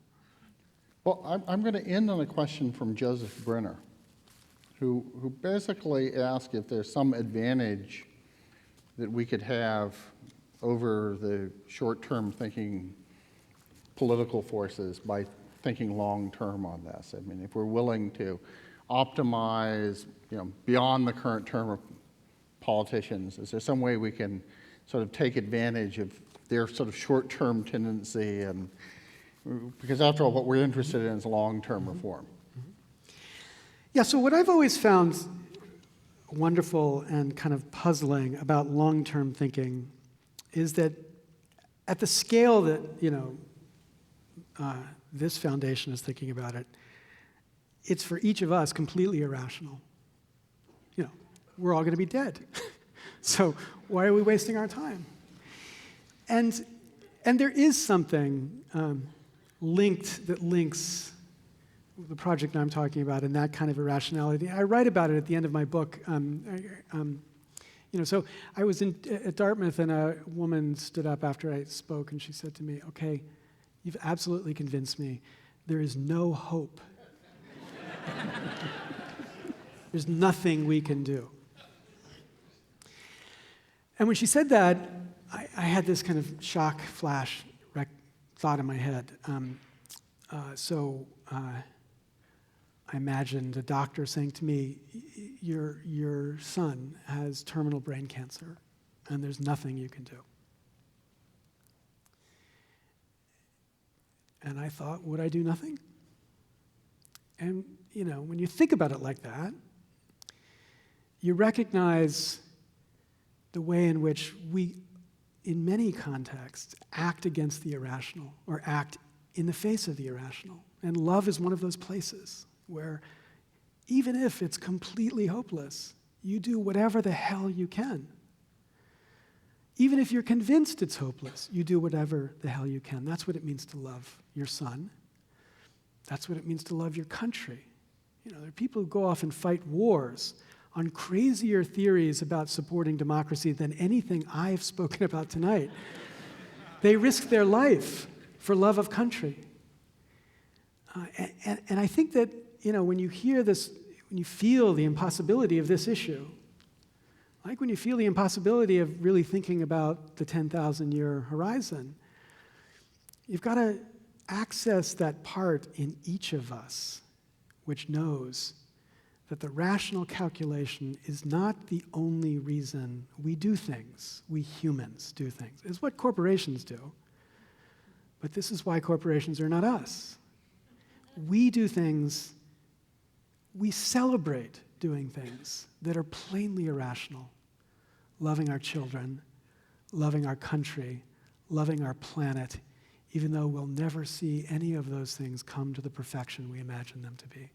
Well, I'm going to end on a question from Joseph Brenner, who basically asked if there's some advantage that we could have over the short-term thinking political forces by thinking long-term on this. I mean, if we're willing to optimize, beyond the current term of politicians? Is there some way we can sort of take advantage of their sort of short-term tendency? And because after all, what we're interested in is long-term reform. Yeah, so what I've always found wonderful and kind of puzzling about long-term thinking is that at the scale that, this foundation is thinking about it, it's for each of us completely irrational. We're all going to be dead. So why are we wasting our time? And there is something that links the project I'm talking about and that kind of irrationality. I write about it at the end of my book. So I was at Dartmouth, and a woman stood up after I spoke, and she said to me, "Okay, you've absolutely convinced me. There is no hope. There's nothing we can do." And when she said that, I had this kind of shock flash thought in my head. I imagined a doctor saying to me, your son has terminal brain cancer, and there's nothing you can do. And I thought, would I do nothing? And, when you think about it like that, you recognize the way in which we, in many contexts, act against the irrational or act in the face of the irrational. And love is one of those places where even if it's completely hopeless, you do whatever the hell you can. Even if you're convinced it's hopeless, you do whatever the hell you can. That's what it means to love your son. That's what it means to love your country. There are people who go off and fight wars on crazier theories about supporting democracy than anything I've spoken about tonight. They risk their life for love of country. And I think that, when you hear this, when you feel the impossibility of this issue, like when you feel the impossibility of really thinking about the 10,000-year horizon, you've got to access that part in each of us which knows that the rational calculation is not the only reason we do things, we humans do things. It's what corporations do. But this is why corporations are not us. We do things, we celebrate doing things that are plainly irrational. Loving our children, loving our country, loving our planet, even though we'll never see any of those things come to the perfection we imagine them to be.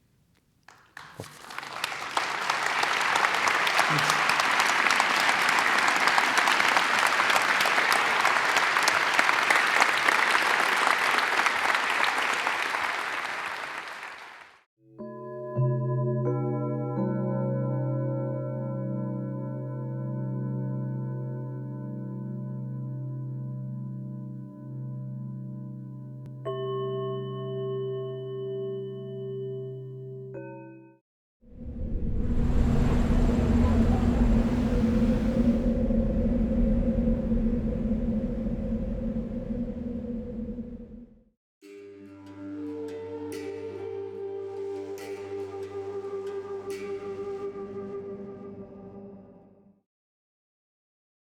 Thanks.